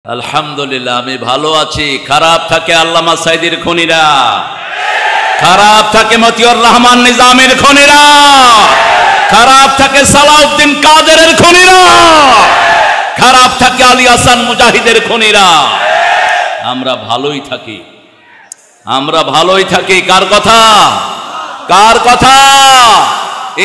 আলহামদুলিল্লাহ আমি ভালো আছি। খারাপ থাকে আল্লামা সাইদির খনিরা, খারাপ থাকে মতিউর রহমান নিজামের খনিরা, খারাপ থাকে সালাউদ্দিন কাদেরের খনিরা, খারাপ থাকে আলী হাসান মুজাহিদের খনিরা। আমরা ভালোই থাকি, আমরা ভালোই থাকি। কার কথা? কার কথা?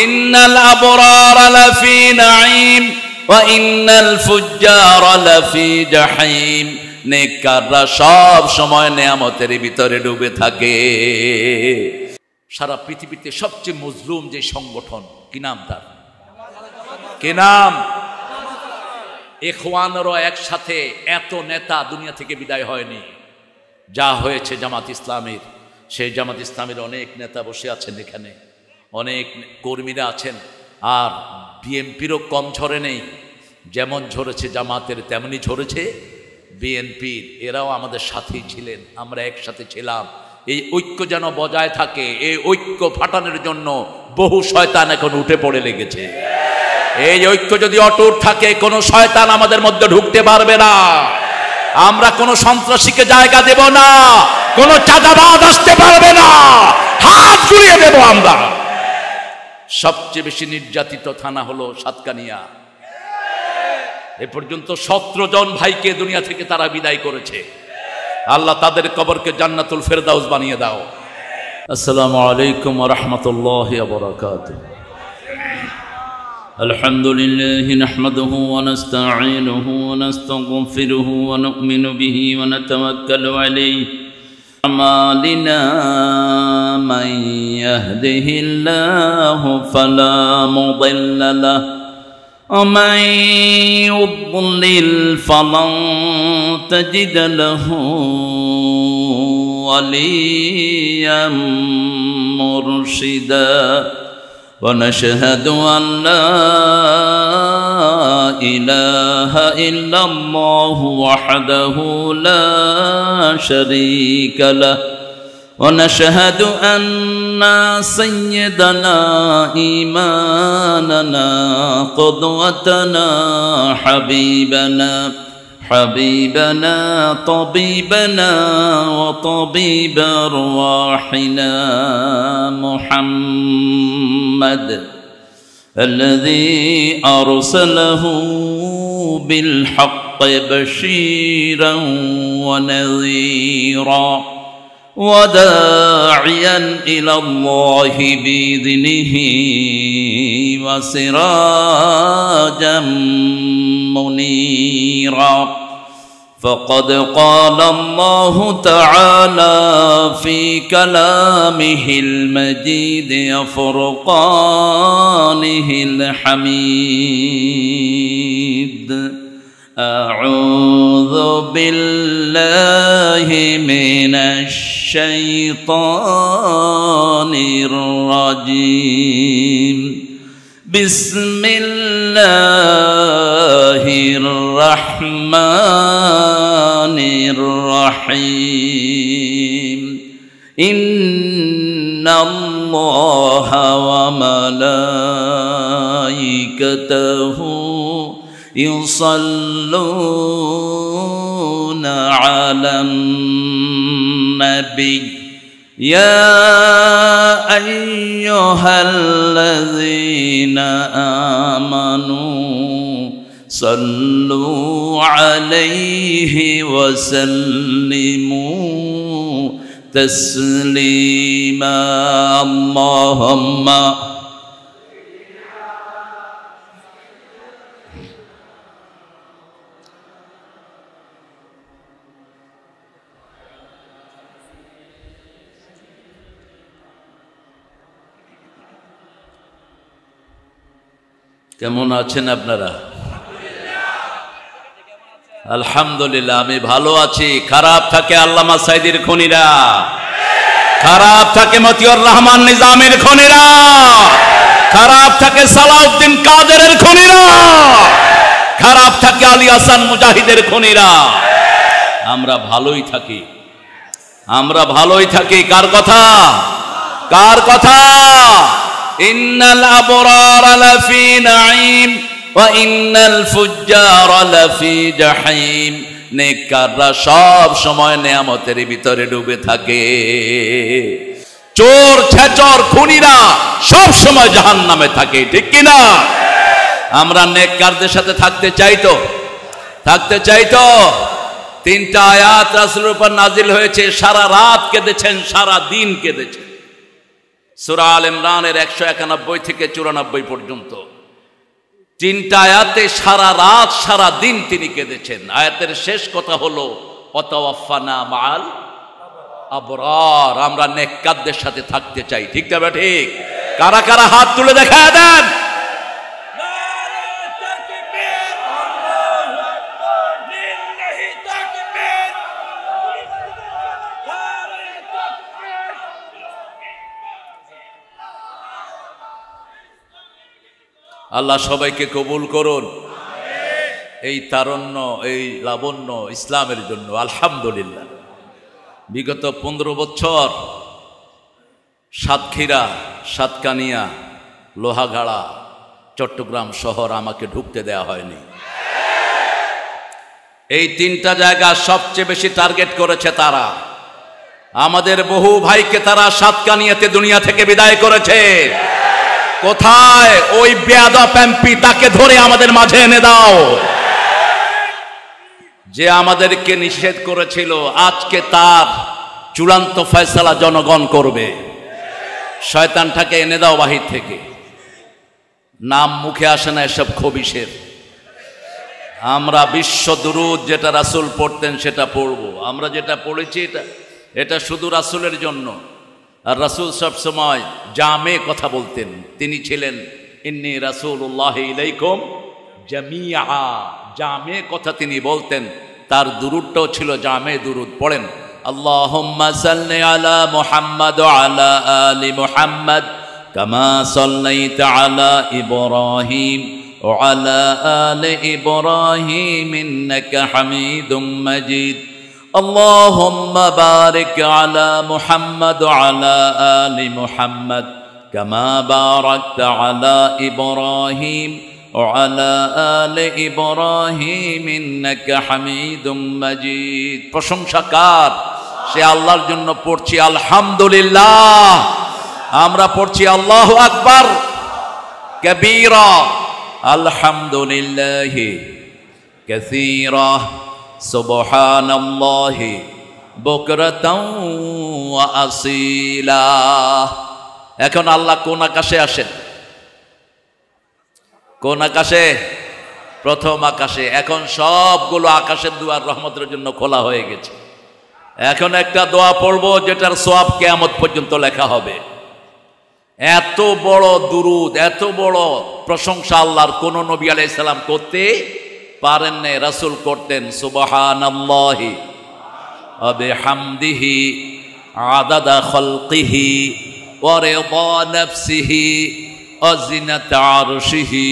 ইন্নাল আবরার লাফি নাঈম ওয়া ইন্নাল ফুজ্জার লাফি জাহিম। নেককাররা সব সময় নেয়ামতের ভিতরে ডুবে থাকে। সারা পৃথিবীতে সবচেয়ে মজলুম যে সংগঠন, কি নাম তার? কি নাম? ইখওয়ানেরও একসাথে এত নেতা দুনিয়া থেকে বিদায় হয়নি যা হয়েছে জামাত ইসলামের। সেই জামাত ইসলামের অনেক নেতা বসে আছেন এখানে, অনেক কর্মীরা আছেন। আর বিএনপিরও কম ঝরে নেই, যেমন ঝরেছে জামাতের তেমনি ঝরেছে বিএনপির। এরাও আমাদের সাথেই ছিলেন, আমরা একসাথে ছিলাম। এই ঐক্য যেন বজায় থাকে। এই ঐক্য ফাটানোর জন্য বহু শয়তান এখন উঠে পড়ে লেগেছে। এই ঐক্য যদি অটুট থাকে, কোনো শয়তান আমাদের মধ্যে ঢুকতে পারবে না। আমরা কোনো সন্ত্রাসীকে জায়গা দেব না, কোনো চাঁদাবাজ আসতে পারবে না, হাত ঘুরিয়ে দেব আমরা। সবচেয়ে বেশি নির্যাতিত থানা হলো সাতকানিয়া। এ পর্যন্ত 17 জন ভাইকে দুনিয়া থেকে তারা বিদায় করেছে। আল্লাহ তাদের কবরকে জান্নাতুল ফেরদাউস বানিয়ে দাও। আসসালামু আলাইকুম ওয়া রাহমাতুল্লাহি ওয়া বারাকাতুহু। আলহামদুলিল্লাহি নাহমাদুহু ওয়া নাস্তাঈনুহু ওয়া নাস্তাগফিরুহু ওয়া নু'মিনু বিহি ওয়া নাতাওয়াক্কালু আলাইহি। আমালিনা মান ইয়াহদিহিল্লাহু ফালা মুদিল্লা লাহু ومن يضلل فلن تجد له وليا مرشدا ونشهد أن لا إله إلا الله وحده لا شريك له ونشهد أن سيدنا إمامنا قدوتنا حبيبنا طبيبنا وطبيب أرواحنا محمد الذي أرسله بالحق بشيرا ونذيرا وداعيا إلى الله بإذنه وسراجا منيرا فقد قال الله تعالى في كلامه المجيد وفرقانه الحميد أعوذ بالله من الشيطان الرجيم بسم الله الرحمن الرحيم إن الله وملائكته يصلون على النبي يا أيها الذين آمنوا صلوا عليه وسلموا تسليما اللهم কেমন আছেন আপনারা? আলহামদুলিল্লাহ আমি ভালো আছি। খারাপ থাকে আল্লামা সাইদির খনিরা, খারাপ থাকে মতিউর রহমান নিজামের খনিরা, খারাপ থাকে সালাউদ্দিন কাদেরের খনিরা, খারাপ থাকে আলী হাসান মুজাহিদের খনিরা। আমরা ভালোই থাকি, আমরা ভালোই থাকি। কার কথা? কার কথা? ইন্নাল আবরার লাফি নাঈম ওয়া ইন্নাল ফুজ্জার লাফি জাহিম। নেককাররা সব সময় নেয়ামতের ভিতরে ডুবে থাকে। চোর ছেচর খুনিরা সব সময় জাহান্নামে থাকে, ঠিক কিনা? আমরা নেককারদের সাথে থাকতে চাই তো? থাকতে চাই তো? তিনটা আয়াত রাসূলের উপর নাজিল হয়েছে, সারা রাত কেঁদেছেন, সারা দিন কেঁদেছেন। সূরা আল ইমরানের 191 থেকে 94 পর্যন্ত তিনটা আয়াতে সারা রাত সারা দিন তিনি কেঁদেছেন। আয়াতের শেষ কথা হলো ওয়াতাওয়াফানা মাআল আবরার, আমরা নেককারদের সাথে থাকতে চাই, ঠিক না? ঠিক। কারা কারা হাত তুলে দেখায় দেন। আল্লাহ সবাইকে কবুল করুন। এই তারুণ্য, এই লাবণ্য ইসলামের জন্য আলহামদুলিল্লাহ। বিগত 15 বছর সাতক্ষীরা, সাতকানিয়া, লোহাগাড়া, চট্টগ্রাম শহর আমাকে ঢুকতে দেয়া হয়নি। এই তিনটা জায়গা সবচেয়ে বেশি টার্গেট করেছে তারা। আমাদের বহু ভাইকে তারা সাতকানিয়াতে দুনিয়া থেকে বিদায় করেছে। কোথায় ওই বেয়াদব এমপি? তাকে ধরে আমাদের মাঝে এনে দাও। যে আমাদেরকে নিষেধ করেছিল, আজকে তার চূড়ান্ত ফয়সালা জনগণ করবে। শয়তানটাকে এনে দাও বাহির থেকে। নাম মুখে আসে না এসব খবিশের। আমরা বিশ্ব দুরূদ যেটা রাসূল পড়তেন সেটা পড়ব। আমরা যেটা পড়েছি এটা শুধু রাসূলের জন্য। আর রাসূল সব সময় জামে কথা বলতেন। তিনি ছিলেন ইন্নী রাসূলুল্লাহি ইলাইকুম জামিআ, জামে কথা তিনি বলতেন। তার দুরূদটাও ছিল জামে দুরূদ। পড়েন আল্লাহুম্মা সাল্লি আলা মুহাম্মাদ ওয়া আলা আলি মুহাম্মাদ কামা সাল্লাইতা আলা ইব্রাহিম ওয়া আলা আলি ইব্রাহিম ইন্নাকা হামিদুম মাজিদ। اللهم بارك على محمد وعلى آل محمد كما باركت على إبراهيم وعلى آل إبراهيم إنك حميد مجيد। প্রশংসাকার সে আল্লাহর জন্য পড়ছি আলহামদুলিল্লাহ। আমরা পড়ছি আল্লাহু আকবার কবীরা, আলহামদুলিল্লাহি কাসীরা, সুবহানাল্লাহি বুকরাতাও ওয়া আসীলা। এখন আল্লাহ কোন আকাশে আসেন? কোন আকাশে? প্রথম আকাশে। এখন সবগুলো আকাশের দুয়ার রহমতের জন্য খোলা হয়ে গেছে। এখন একটা দোয়া পড়বো যেটার সওয়াব কিয়ামত পর্যন্ত লেখা হবে। এত বড় দুরূদ, এত বড় প্রশংসা আল্লাহর কোন নবী আলাইহিস সালাম করতে পারেন নাই, রাসূল করতেন। সুবহানাল্লাহি ওয়া বিহামদিহি আদাদা খালকিহি ওয়া রিদা নাফসিহি ওয়া জিনাতা আরশিহি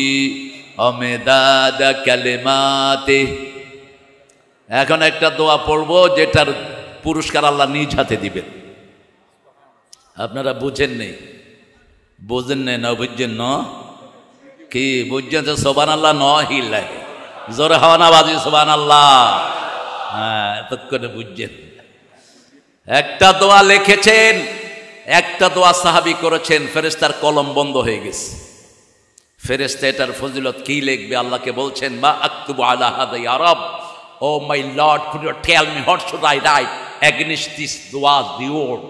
ওয়া মিদাদা কালিমাতিহি। এখন একটা দোয়া পড়বো যেটার পুরস্কার আল্লাহ নিজ হাতে দিবেন। আপনারা বুঝেন নেই? বুঝেন নেই না? বুঝছেন না? কি বুঝছেন? তো সুবহানাল্লাহ নহি লাগে জোরে হওয়া না বাজি সুবহানাল্লাহ। হ্যাঁ, এতক্ষণে বুঝছেন। একটা দোয়া লিখেছেন, একটা দোয়া সাহাবী করেছেন, ফেরেশতার কলম বন্ধ হয়ে গেছে। ফেরেশতা এটার ফজিলত কি লিখবে? আল্লাহকে বলছেন মা আকতুবু আলা হাদা ইয়া রাব, O my Lord, could you tell me what should I write against this দোয়া রিওয়ার্ড।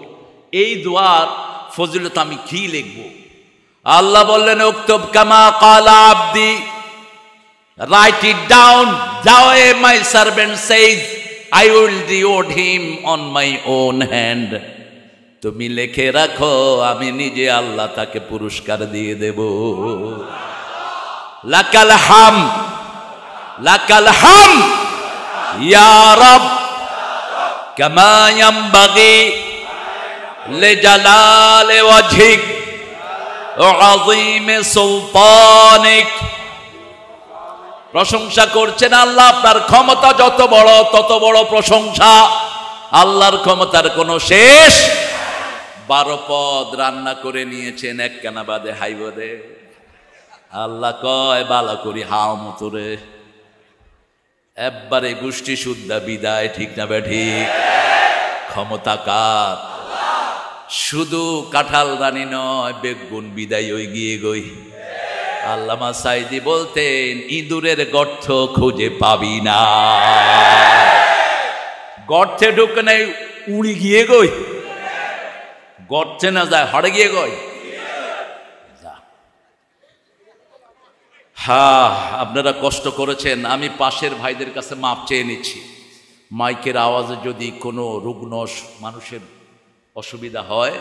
এই দোয়ার ফজিলত আমি কি লিখব? আল্লাহ বললেন উকতুব কামা ক্বালা আবদি, write it down. Thou my servant says, I will reward him on my own hand. তুমি লিখে রাখো, আমি নিজে আল্লাহ তাকে পুরস্কার দিয়ে দেব। লাকাল হাম, লাকাল হাম ইয়া রব কামা ইয়ানবাগি লিজালালি ওয়াজহিক ওয়া আযীমি সুলতানিক। প্রশংসা করছেন আল্লাহ, আপনার ক্ষমতা যত বড় তত বড় প্রশংসা। আল্লাহর ক্ষমতার কোনো শেষ। 12 পদ রান্না করে নিয়েছেন, এক কানা বাদে হাইবদে। আল্লাহ কয় বালা করি হাও মতরে। একবারে গোষ্ঠী শুদ্ধা বিদায়, ঠিক না ঠিক? ক্ষমতা কার? শুধু কাঁঠাল রানী নয়, বেগুন বিদায় ওই গিয়ে গই। আল্লামা সাইদি বলতেন, ইঁদুরের গর্ত খুঁজে পাবি না, গর্তে ঢুকে নাই উড়ি গিয়ে গই, গর্তে না যায় হড়ে গিয়ে গই। হ্যাঁ, আপনারা কষ্ট করেছেন, আমি পাশের ভাইদের কাছে মাপ চেয়ে নিচ্ছি। মাইকের আওয়াজে যদি কোনো রুগ্ন মানুষের অসুবিধা হয়,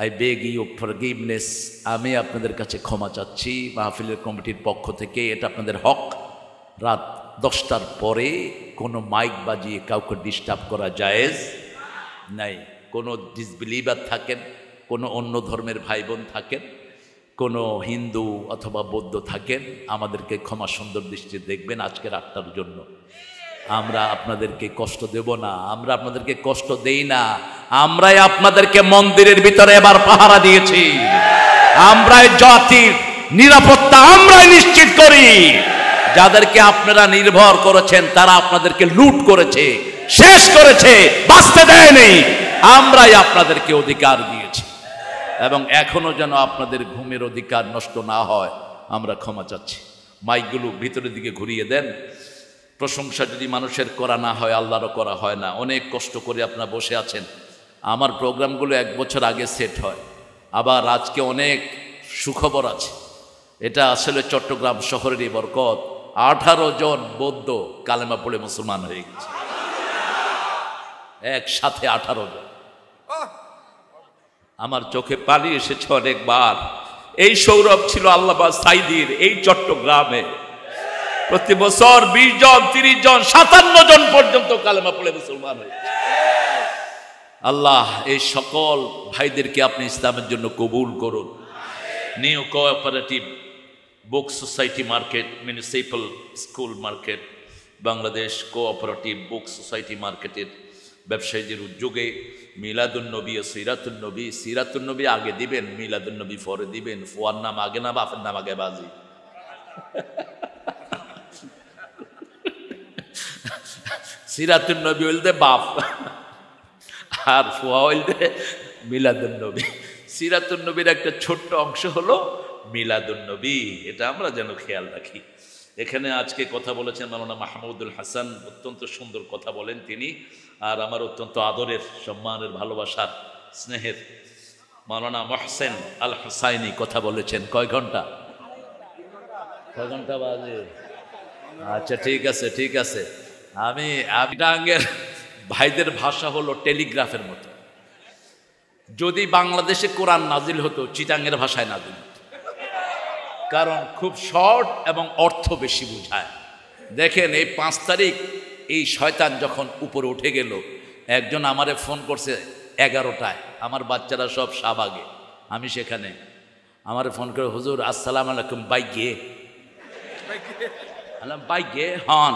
আই বেগ ইউ ফরগিভনেস, আমি আপনাদের কাছে ক্ষমা চাচ্ছি মাহফিলের কমিটির পক্ষ থেকে। এটা আপনাদের হক। রাত 10টার পরে কোনো মাইক বাজিয়ে কাউকে ডিস্টার্ব করা জায়েজ নাই। কোনো ডিসবিলিভার থাকেন, কোনো অন্য ধর্মের ভাই বোন থাকেন, কোনো হিন্দু অথবা বৌদ্ধ থাকেন, আমাদেরকে ক্ষমা সুন্দর দৃষ্টিতে দেখবেন। আজকের 8টার জন্য আমরা আপনাদেরকে কষ্ট দেব না, আমরা আপনাদেরকে কষ্ট দেই না। আমরাই আপনাদেরকে মন্দিরের ভিতরে এবার পাহারা দিয়েছি, আমরাই জাতির নিরাপত্তা আমরাই নিশ্চিত করি। যাদেরকে আপনারা নির্ভর করেছেন তারা আপনাদেরকে লুট করেছে, শেষ করেছে, বাঁচতে দেয়নি। আমরাই আপনাদেরকে অধিকার দিয়েছি এবং এখনো যেন আপনাদের ঘুমের অধিকার নষ্ট না হয় আমরা ক্ষমা চাচ্ছি। মাইকগুলো ভিতরের দিকে ঘুরিয়ে দেন। প্রশংসা যদি মানুষের করা না হয়, আল্লাহরও করা হয় না। অনেক কষ্ট করে আপনারা বসে আছেন। আমার প্রোগ্রামগুলো 1 বছর আগে সেট হয়। আবার আজকে অনেক সুখবর আছে। এটা আসলে চট্টগ্রাম শহরেরই বরকত। 18 জন বৌদ্ধ কালেমা পড়ে মুসলমান হয়ে গেছে, একসাথে 18 জন। আমার চোখে পানি এসেছে অনেকবার। এই সৌরভ ছিল আল্লামা সাইদির এই চট্টগ্রামে। প্রতি বছর 20 জন, 30 জন, 57 জন পর্যন্ত কালেমা পড়ে মুসলমান হয়েছে। আল্লাহ এই সকল ভাইদেরকে আপনি ইসলামের জন্য কবুল করুন। New cooperative book society market, municipal school market, Bangladesh cooperative book society মার্কেটের ব্যবসায়ীদের উদ্যোগে মিলাদুন্নবী ও সিরাতুন্নবী, সিরাতুন্নবী আগে দিবেন, মিলাদুন্নবী পরে দিবেন। ফুয়ার নাম আগে না বাপের নাম আগে বাজি? সিরাতুন্নবী হইলতে বাপ আর ফুয়া হইলতে মিলাদুন্নবী। সিরাতুন্নবীর একটা ছোট্ট অংশ হলো মিলাদুন্নবী। এটা আমরা যেন খেয়াল রাখি। এখানে আজকে কথা বলেছেন মাওলানা মাহমুদুল হাসান, অত্যন্ত সুন্দর কথা বলেন তিনি। আর আমার অত্যন্ত আদরের, সম্মানের, ভালোবাসার, স্নেহের মাওলানা মহসেন আল হুসাইনি কথা বলেছেন। কয় ঘন্টা? কয় ঘন্টা বাজে? আচ্ছা, ঠিক আছে, ঠিক আছে। আমি চিটাঙ্গের ভাইদের ভাষা হলো টেলিগ্রাফের মতো। যদি বাংলাদেশে কোরআন নাজিল হতো, চিটাঙ্গের ভাষায় নাজিল হতো, কারণ খুব শর্ট এবং অর্থ বেশি বোঝায়। দেখেন, এই 5 তারিখ এই শয়তান যখন উপরে উঠে গেল, একজন আমারে ফোন করছে 11টায়, আমার বাচ্চারা সব শাহবাগে, আমি সেখানে। আমারে ফোন করে, হুজুর আসসালামু আলাইকুম, বাইকে বাইকে হন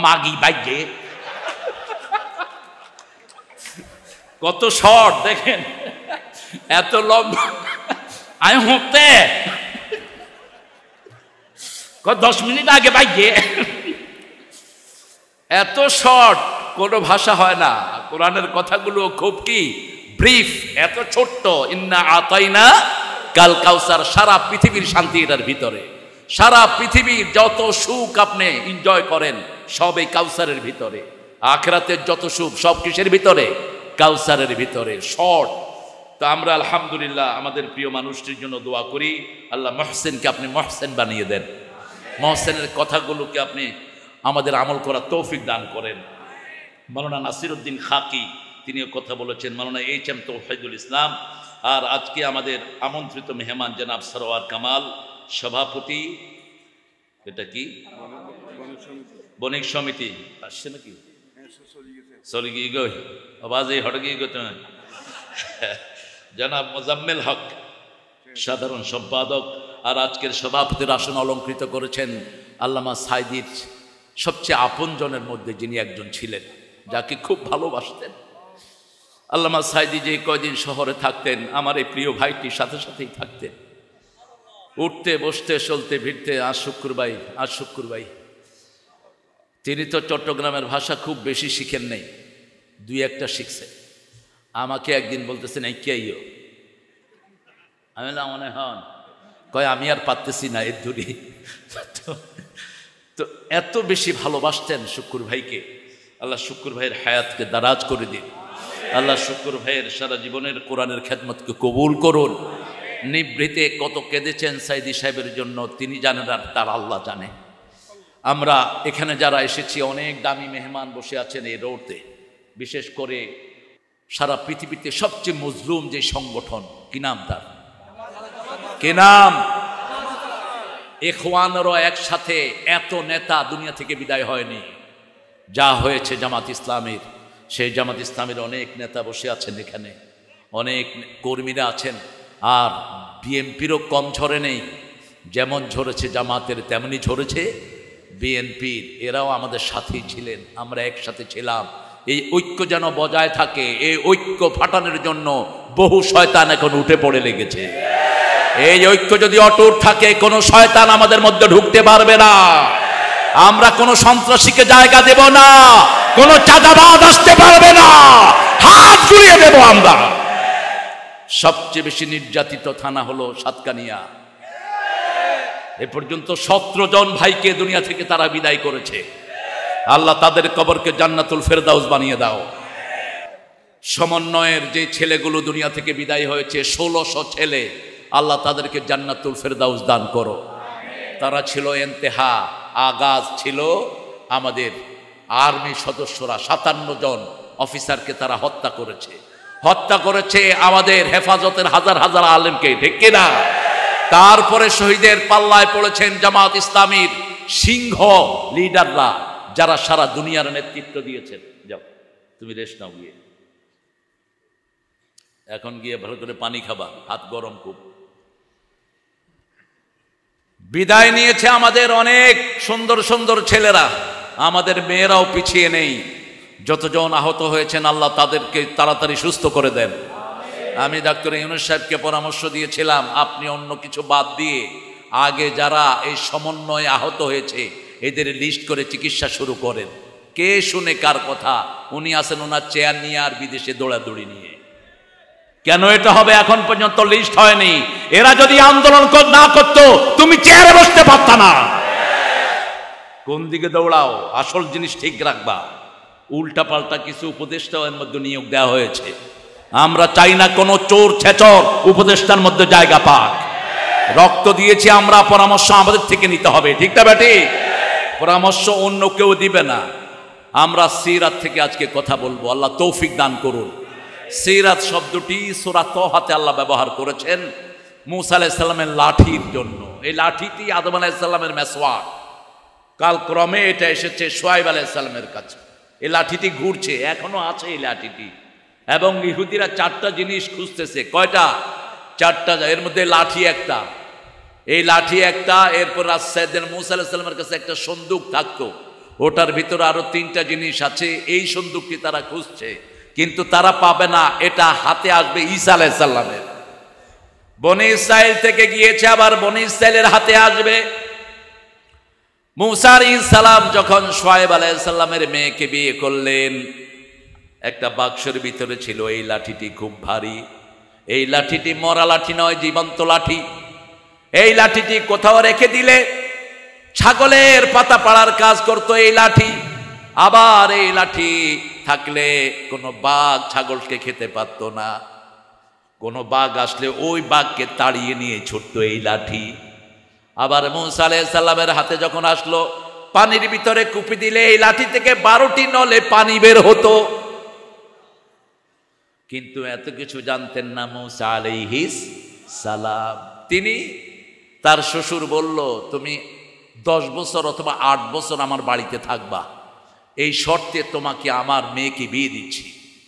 মাগি বাইকে। কত শর্ট দেখেন, এত লম্বা। আমি হতে 10 মিনিট আগে বাইকে। এত শর্ট কোনো ভাষা হয় না। কোরআনের কথাগুলো খুব কি ব্রিফ, এত ছোট্ট। ইন্না আতাইনা কাল কাউসার, সারা পৃথিবীর শান্তি এটার ভিতরে। সারা পৃথিবীর যত সুখ আপনি এনজয় করেন সব এই কাউসারের ভিতরে। আখিরাতের যত সুখ সব কিসের ভিতরে? কাউসারের ভিতরে। শর্ট। তো আমরা আলহামদুলিল্লাহ আমাদের প্রিয় মানুষটির জন্য দোয়া করি, আল্লাহ মহসেনকে আপনি মহসেন বানিয়ে দেন। মহসেনের কথাগুলোকে আপনি আমাদের আমল করার তৌফিক দান করেন। মাওলানা নাসিরউদ্দিন খাকি তিনিও কথা বলেছেন, মাওলানা এইচ.এম. তৌহিদুল ইসলাম। আর আজকে আমাদের আমন্ত্রিত মেহমান জনাব সরওয়ার কামাল, সভাপতি, এটা কি বণিক সমিতি, আসছে নাকি? চলে গিয়ে গই আওয়াজে হট গিয়ে গো। জনাব মোজাম্মেল হক, সাধারণ সম্পাদক। আর আজকের সভাপতির আসন অলঙ্কৃত করেছেন আল্লামা সাইদির সবচেয়ে আপনজনের মধ্যে যিনি একজন ছিলেন, যাকে খুব ভালোবাসতেন। আল্লামা সাইদি যে কয়দিন শহরে থাকতেন, আমার এই প্রিয় ভাইটির সাথে সাথেই থাকতেন, উঠতে বসতে চলতে ভিড়তে। আজ শুক্রবার, তিনি তো চট্টগ্রামের ভাষা খুব বেশি শিখেন নাই, দুই একটা শিখছে। আমাকে একদিন বলতেছেন এই কে ইয়ো, আমি না মনে হন কয় আমি আর পারতেছি না এর দূরে। তো এত বেশি ভালোবাসতেন শুক্কুর ভাইকে। আল্লাহ শুক্কুর ভাইয়ের হায়াতকে দারাজ করে দিন। আল্লাহ শুক্কুর ভাইয়ের সারা জীবনের কোরআনের খেদমতকে কবুল করুন। নিভৃতে কত কেঁদেছেন সাইদি সাহেবের জন্য তিনি জানেন, আর তার আল্লাহ জানে। আমরা এখানে যারা এসেছি অনেক দামি মেহমান বসে আছেন এই রোডে। বিশেষ করে সারা পৃথিবীতে সবচেয়ে মজলুম যে সংগঠন, কি নাম তার, কি নাম? ইখওয়ানেরও একসাথে এত নেতা দুনিয়া থেকে বিদায় হয়নি যা হয়েছে জামাত ইসলামের। সেই জামাত ইসলামের অনেক নেতা বসে আছেন এখানে, অনেক কর্মীরা আছেন। আর বিএনপিরও কম ঝরে নেই, যেমন ঝরেছে জামাতের তেমনি ঝরেছে বিএনপির। এরাও আমাদের সাথেই ছিলেন, আমরা একসাথে ছিলাম। এই ঐক্য যেন বজায় থাকে, এই ঐক্য ফাটানোর জন্য বহু শয়তান এখন উঠে পড়ে লেগেছে। এই ঐক্য যদি অটুট থাকে কোনো শয়তান আমাদের মধ্যে ঢুকতে পারবে না। আমরা কোনো সন্ত্রাসীকে জায়গা দেব না, কোনো চাঁদাবাজ আসতে পারবে না, হাত ঘুরিয়ে দেব আমরা। সবচেয়ে বেশি নির্যাতিত থানা হলো সাতকানিয়া। এ পর্যন্ত 17 জন ভাইকে দুনিয়া থেকে তারা বিদায় করেছে। আল্লাহ তাদের কবরকে জান্নাতুল ফেরদাউস বানিয়ে দাও। সমন্বয়ের যে ছেলেগুলো দুনিয়া থেকে বিদায় হয়েছে 1600 ছেলে, আল্লাহ তাদেরকে জান্নাতুল ফেরদাউস দান করো। তারা ছিল ইন্তেহা, আগাজ ছিল আমাদের আর্মি সদস্যরা। 57 জন অফিসারকে তারা হত্যা করেছে আমাদের হেফাজতের হাজার হাজার আলেমকে, ঠিক কিনা? তারপরে শহীদের পাল্লায় পড়েছেন জামাত ইসলামীর সিংহ লিডাররা, যারা সারা দুনিয়ার নেতৃত্ব দিয়েছেন। যাও তুমি রেস্ট নাও, গিয়ে এখন গিয়ে ভালো করে পানি খাবা, হাত গরম খুব। বিদায় নিয়েছে আমাদের অনেক সুন্দর সুন্দর ছেলেরা, আমাদের মেয়েরাও পিছিয়ে নেই। যতজন আহত হয়েছেন আল্লাহ তাদেরকে তাড়াতাড়ি সুস্থ করে দেন। আমি ডাক্তার ইউনূস সাহেবকে পরামর্শ দিয়েছিলাম, আপনি অন্য কিছু বাদ দিয়ে আগে যারা এই সমন্বয়ে আহত হয়েছে এদের লিস্ট করে চিকিৎসা শুরু করেন। কে শুনে কার কথা? উনি আছেন ওনার চেয়ার নিয়ে আর বিদেশে দৌড়াদৌড়ি নিয়ে। কেন এটা হবে? এখন পর্যন্ত লিস্ট হয়নি। এরা যদি আন্দোলন না করতো তুমি চেয়ারে বসতে পারত না। কোন দিকে দৌড়াও? আসল জিনিস ঠিক রাখবা। উল্টা পাল্টা কিছু উপদেষ্টাও এর মধ্যে নিয়োগ দেওয়া হয়েছে। আমরা চাই না কোনো চোর ছেচর উপদেষ্টার মধ্যে জায়গা পাক। রক্ত দিয়েছি আমরা, পরামর্শ আমাদের থেকে নিতে হবে, ঠিক না বেটি? পরামর্শ অন্য কেউ দিবে না। আমরা সিরাত থেকে আজকে কথা বলবো, আল্লাহ তৌফিক দান করুন। সিরাত শব্দটি সূরা তাহাতে আল্লাহ ব্যবহার করেছেন মূসা আলাইহিস সালামের লাঠির জন্য। এই লাঠিটি আদম আলাইহিস সালামের মেসওয়াক। কালক্রমে এটা এসেছে শুআয়ব আলাইহিস সালামের কাছে। এই লাঠিটি ঘুরছে, এখনো আছে এই লাঠিটি। এবং ইহুদিরা 4টা জিনিস খুঁজতেছে। কয়টা? 4টা। এর মধ্যে লাঠি একটা, এই লাঠি একটা। এরপর সাইয়েদনা মূসা আলাইহিস সালামের কাছে একটা সন্দুক থাকতো, ওটার ভিতরে আরো 3টা জিনিস আছে। এই সন্দুকটি তারা খুঁজছে, কিন্তু তারা পাবে না। এটা হাতে আসবে ঈসা আলাইহিস সালামের। বনি ইসরাইল থেকে গিয়েছে, আবার বনি ইসরাইলের হাতে আসবে। মূসা আলাইহিস সালাম যখন শুআয়ব আলাইহিস সালামের মেয়েকে বিয়ে করলেন, একটা বাক্সের ভিতরে ছিল এই লাঠিটি, খুব ভারী। এই লাঠিটি মরা লাঠি নয়, জীবন্ত লাঠি। এই লাঠিটি কোথাও রেখে দিলে ছাগলের পাতা পাড়ার কাজ করত এই লাঠি। আবার এই লাঠি থাকলে কোনো বাঘ ছাগলকে খেতে পারত না। কোনো বাঘ আসলে ওই বাঘকে তাড়িয়ে নিয়ে ছুটতো এই লাঠি। আবার মূসা আলাইহিস সালামের হাতে যখন আসলো, পানির ভিতরে কুপি দিলে এই লাঠি থেকে 12টি নলে পানি বের হতো। কিন্তু এত কিছু জানতেন না মূসা আলাইহিস সালাম। তিনি, তার শ্বশুর বলল, তুমি 10 বছর অথবা 8 বছর আমার বাড়িতে থাকবা, এই শর্তে তোমাকে আমার মেয়েকে বিয়ে দিচ্ছি।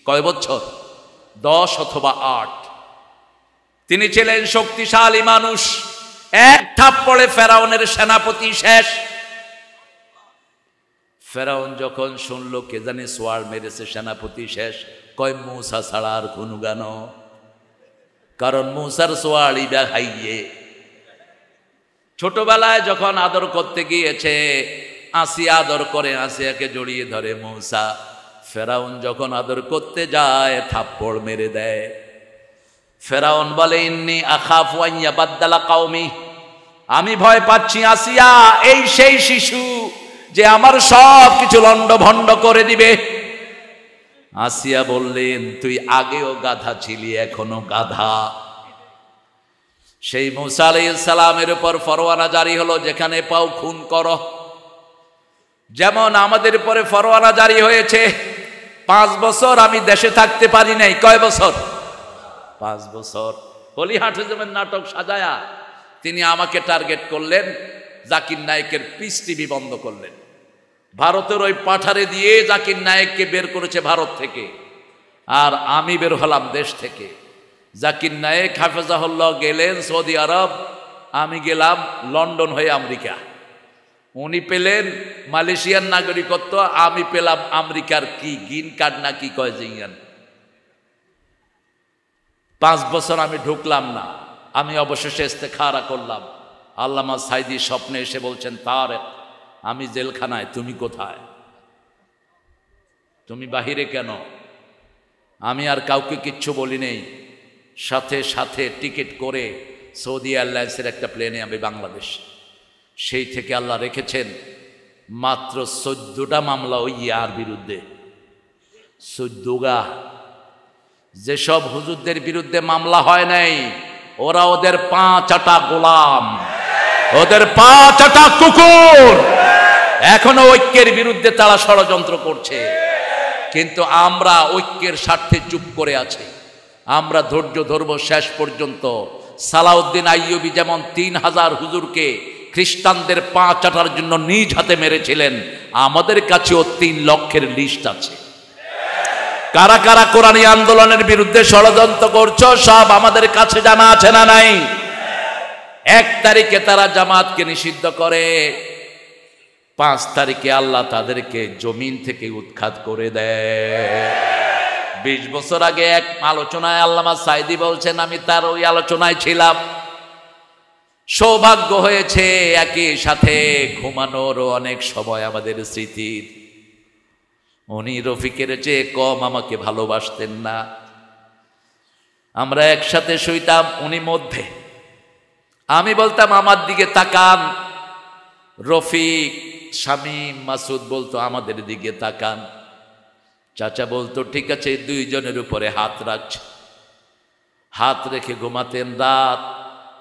কয় বছর? 10 অথবা 8। তিনি ছিলেন শক্তিশালী মানুষ। এক থাপ্পড়ে ফেরাউনের সেনাপতি শেষ। ফেরাউন যখন শুনলো কে জানে সোয়ার মেরেছে, সেনাপতি শেষ, কয় মূসা ছাড়া আর কোনো গান। কারণ মূসার সোয়াড়ি দেখাইয়ে ছোটবেলায় যখন আদর করতে গিয়েছে, আসিয়া আদর করে, আসিয়াকে জড়িয়ে ধরে মূসা। ফেরাউন যখন আদর করতে যায় থাপ্পড় মেরে দেয়। ফেরাউন বলে ইন্নী আখাফু আন ইয়াবাদদালা কওমি, আমি ভয় পাচ্ছি আসিয়া এই সেই শিশু যে আমার সব কিছু লন্ডভন্ড করে দিবে। আসিয়া বললেন তুই আগেও গাধা ছিলি, এখনো গাধা। সেই মূসা আলাইহিস সালামের উপর ফরমানা জারি হলো, যেখানে পাও খুন করো। যেমন আমাদের উপরে ফরমানা জারি হয়েছে, 5 বছর আমি দেশে থাকতে পারি নাই। কয় বছর? 5 বছর। হলিহাট হুজুরের নাটক সাজায়া তিনি আমাকে টার্গেট করলেন, জাকির নায়েকের পিস টিভি বন্ধ করলেন। ভারতের ওই পাঠারে দিয়ে জাকির নায়েককে বের করেছে ভারত থেকে, আর আমি বের হলাম দেশ থেকে। জাকির নায়েক হাফেজাহুল্লাহ গেলেন সৌদি আরব, আমি গেলাম লন্ডন হয়ে আমেরিকা। উনি পেলেন মালয়েশিয়ার নাগরিকত্ব, আমি পেলাম আমেরিকার কি গ্রিন কার্ড না কি কয় জিয়ান। 5 বছর আমি ঢুকলাম না। আমি অবশেষে ইস্তেখারা করলাম। আল্লামা সাইদি স্বপ্নে এসে বলছেন, তারেক আমি জেলখানায়, তুমি কোথায়? তুমি বাহিরে কেন? আমি আর কাউকে কিচ্ছু বলি নেই। সাথে সাথে টিকিট করে সৌদি এয়ারলাইন্সের একটা প্লেনে আমি বাংলাদেশ। সেই থেকে আল্লাহ রেখেছেন মাত্র 14টা মামলা ওই ইয়ার বিরুদ্ধে। 14গা। যেসব হুজুরদের বিরুদ্ধে মামলা হয় নাই, ওরা ওদের 5 গোলাম, ওদের 5 কুকুর। এখনো ঐক্যের বিরুদ্ধে তারা ষড়যন্ত্র করছে, কিন্তু আমরা ঐক্যের স্বার্থে চুপ করে আছি। আমরা ধৈর্য ধরব শেষ পর্যন্ত। সালাউদ্দিন আইয়ুবী যেমন 3000 হুজুরকে খ্রিস্টানদের 5 জন্য নিজ হাতে মেরেছিলেন, আমাদের কাছেও 3 লক্ষের লিস্ট আছে। কারা কারা কোরআনী আন্দোলনের বিরুদ্ধে ষড়যন্ত্র করছো সব আমাদের কাছে জানা আছে না নাই? 1 তারিখে তারা জামাতকে নিষিদ্ধ করে, 5 তারিখে আল্লাহ তাদেরকে জমিন থেকে উৎখাত করে দেয়। 20 বছর আগে এক আলোচনায় আল্লামা সাইদি বলছেন, আমি তার ওই আলোচনায় ছিলাম। সৌভাগ্য হয়েছে একই সাথে ঘুমানোর অনেক সময় আমাদের স্মৃতির। উনি রফিকের চেয়ে কম আমাকে ভালোবাসতেন না। আমরা একসাথে শুইতাম, উনি মধ্যে। আমি বলতাম আমার দিকে তাকান। রফিক, শামীম, মাসুদ বলতো আমাদের দিকে তাকান। চাচা বলতো ঠিক আছে, 2 জনের উপরে হাত রাখছে। হাত রেখে ঘুমাতেন। রাত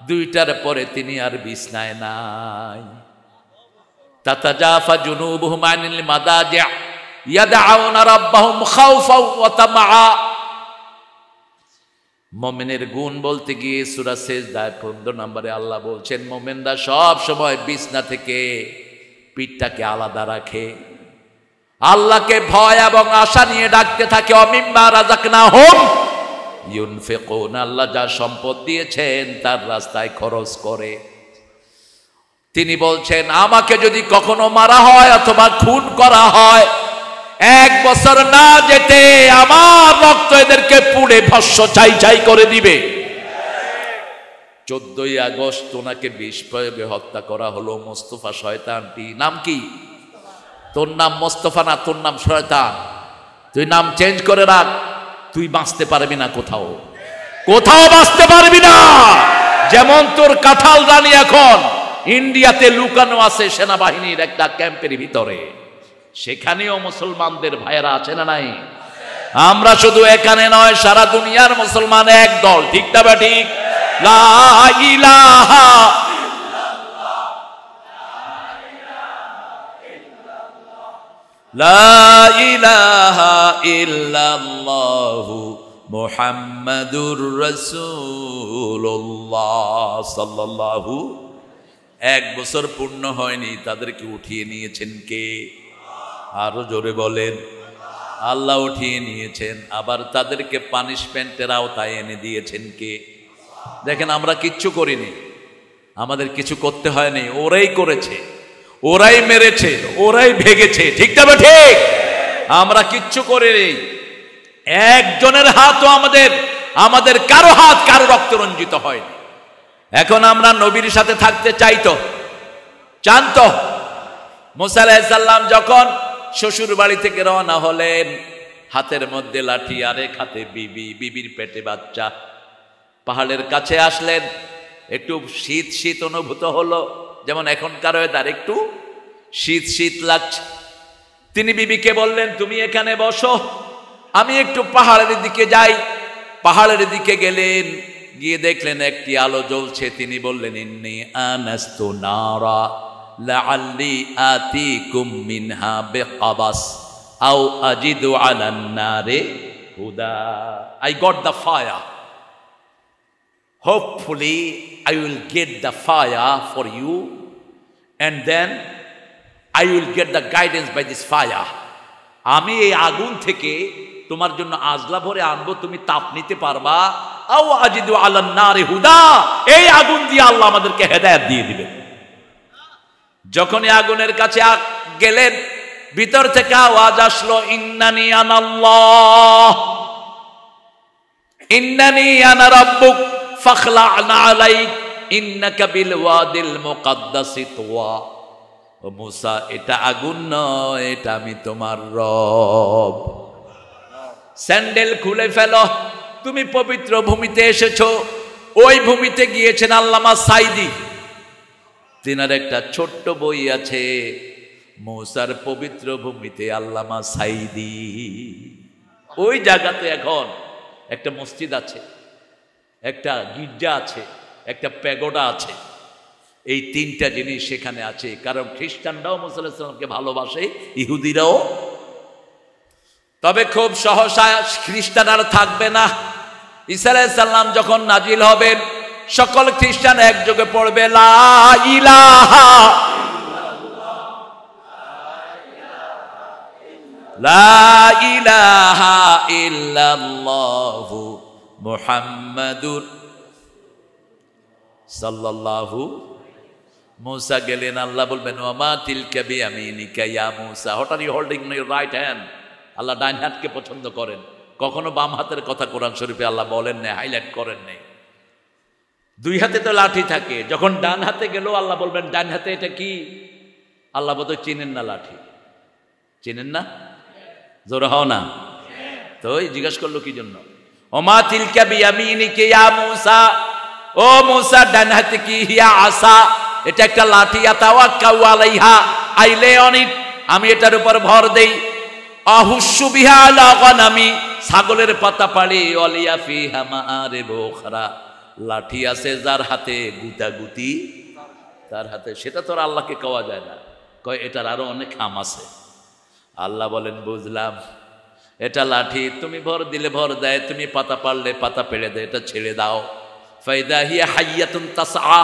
2টার পরে তিনি আর বিছনায় নাই। তাতাজাফা জুনুবুহুম আনিল মাদাজি' ইয়াদউনা রাব্বাহুম খাওফাও ওয়া তামআ। মুমিনের গুণ বলতে গিয়ে সূরা সেজদায় 15 নম্বরে আল্লাহ বলছেন, মুমিনরা সব সময় বিছনা থেকে পিঠটাকে আলাদা রাখে, আল্লাহকে ভয় এবং আশা নিয়ে ডাকতে থাকে। অমিম্মা রাযাকনাহুম ইউনফিকুন, আল্লাহ যা সম্পদ দিয়েছেন তার রাস্তায় খরচ করে। তিনি বলছেন, আমাকে যদি কখনো মারা হয় অথবা খুন করা হয়, 1 বছর না যেতে আমার রক্ত এদেরকে পুড়ে ভস্ম ছাই ছাই করে দিবে। 14ই আগস্ট ওনাকে বিষ প্রয়োগে হত্যা করা হলো। মোস্তফা শয়তানটি, নাম কি তোর? নাম মোস্তফা না, তোর নাম শয়তান। তুই নাম চেঞ্জ করে রাখ, তুই বাঁচতে পারবি না, কোথাও কোথাও বাঁচতে পারবি না। যেমন তোর কাঁঠাল রানী এখন ইন্ডিয়াতে লুকানো আছে সেনাবাহিনীর একটা ক্যাম্পের ভিতরে, সেখানেও মুসলমানদের ভাইয়েরা আছে না নাই? আমরা শুধু এখানে নয়, সারা দুনিয়ার মুসলমান এক দল। ঠিক না বা ঠিক? লা ইলাহা লা ইলাহা ইল্লাল্লাহু মুহাম্মাদুর রাসূলুল্লাহ সাল্লাল্লাহু। 1 বছর পূর্ণ হয়নি, তাদেরকে উঠিয়ে নিয়েছেন কে? আরো জোরে বলেন। আল্লাহ উঠিয়ে নিয়েছেন। আবার তাদেরকে পানিশমেন্টের আওতায় এনে দিয়েছেন কে? দেখেন, আমরা কিচ্ছু করিনি, আমাদের কিছু করতে হয়নি, ওরাই করেছে, ওরাই মেরেছে, ওরাই ভেগেছে। ঠিক না বা ঠিক? আমরা কিচ্ছু করিনি। একজনের হাতও আমাদের কারো হাত কারো রক্ত রঞ্জিত হয়নি। এখন আমরা নবীর সাথে থাকতে চাই তো? চান তো? মুসা আলাইহিস সালাম যখন শ্বশুর বাড়ি থেকে রওনা হলেন, হাতের মধ্যে লাঠি, আরেক হাতে বিবির পেটে বাচ্চা। পাহাড়ের কাছে আসলেন, একটু শীত শীত অনুভূত হলো, যেমন এখনকার ওয়েদার, একটু শীত শীত লাগছে। তিনি বিবিকে বললেন, তুমি এখানে বসো, আমি একটু পাহাড়ের দিকে যাই। পাহাড়ের দিকে গেলেন, গিয়ে দেখলেন একটি আলো জ্বলছে। তিনি বললেন, ইন্নী আনাস্তু নারা লাআল্লি আতিকুম মিনহা বিকাবাস আও আজিদু আলান নারে হুদা। I got the fire. Hopefully I will get the fire for you and then I will get the guidance by this fire. আমি এই আগুন থেকে তোমার জন্য আজলা ভরে আনবো, তুমি তাপ নিতে পারবা। আও আজিদু আলান নারে হুদা, এই আগুন দিয়ে আল্লাহ আমাদেরকে হেদায়েত দিয়ে দিবেন। যখন এই আগুনের কাছে গেলেন, ভিতর থেকে আওয়াজ আসলো, ইন্নানি আনাল্লাহ, ইন্নানি আনা রাব্বুক ফাখলা'না আলাইক ইন্নাকা বিল ওয়াদিল মুকাদ্দাসি তুওয়া। ও মুসা, এটা আগুন নয়, এটা আমি তোমার রব। স্যান্ডেল খুলে ফেলো, তুমি পবিত্র ভূমিতে এসেছো। ওই ভূমিতে গিয়েছেন আল্লামা সাইদি, তিনার একটা ছোট্ট বই আছে, মুসার পবিত্র ভূমিতে আল্লামা সাইদি। ওই জায়গাতে এখন একটা মসজিদ আছে, একটা গির্জা আছে, একটা প্যাগোডা আছে। এই তিনটা জিনিস সেখানে আছে, কারণ খ্রিস্টানরাও মুসা আলাইহিস সালামকে ভালোবাসে, ইহুদিরাও। তবে খুব সহসা খ্রিস্টান আর থাকবে না। ঈসা আলাইহিস সালাম যখন নাজিল হবেন, সকল খ্রিস্টান একযোগে পড়বে লা ইলাহা লা ইলাহা ইল্লাল্লাহু মুহাম্মাদুর সাল্লাল্লাহু। মুসা গেলেন, আল্লাহ বলবেন, ওয়ামা তিলকা বিয়ামিনিকা ইয়া Musa. What are you holding in your right hand? Allah ডাইন হাতকে পছন্দ করেন, কখনো বাম হাতের কথা কোরআন শরীফে আল্লাহ বলেন না, হাইলাইট করেন নাই। দুই হাতে তো লাঠি থাকে, যখন ডান হাতে গেল আল্লাহ বলবেন ডান হাতে এটা কি? আল্লাহ বোধহয় চিনেন না লাঠি, চিনেন না? জোরে হও না তো। জিজ্ঞাসা করলো কি জন্য? ওমা তিলকা বিয়ামিনিকা ইয়া মুসা, ও মুসা ডান হাতে কি? হিয়া আসা, এটা একটা লাঠি। আতাওয়াক্কাউ আলাইহা, আই লে অন ইট, আমি এটার উপর ভর দেই। আহুশু বিহা আলা গানামি, ছাগলের পাতা পাড়ি। ওয়ালিয়া ফিহা মাআরিবু উখরা, লাঠি আছে যার হাতে গুতাগুতি তার হাতে, সেটা তো আর আল্লাহকে কওয়া যায় না। কয় এটার আরো অনেক খাম আছে। আল্লাহ বলেন, বুঝলাম, এটা লাঠি, তুমি ভর দিলে ভর দেয়, তুমি পাতা পারলে পাতা পেড়ে দেয়, এটা ছেড়ে দাও। ফাইদা হিয়া হাইয়াতুন তাসআ,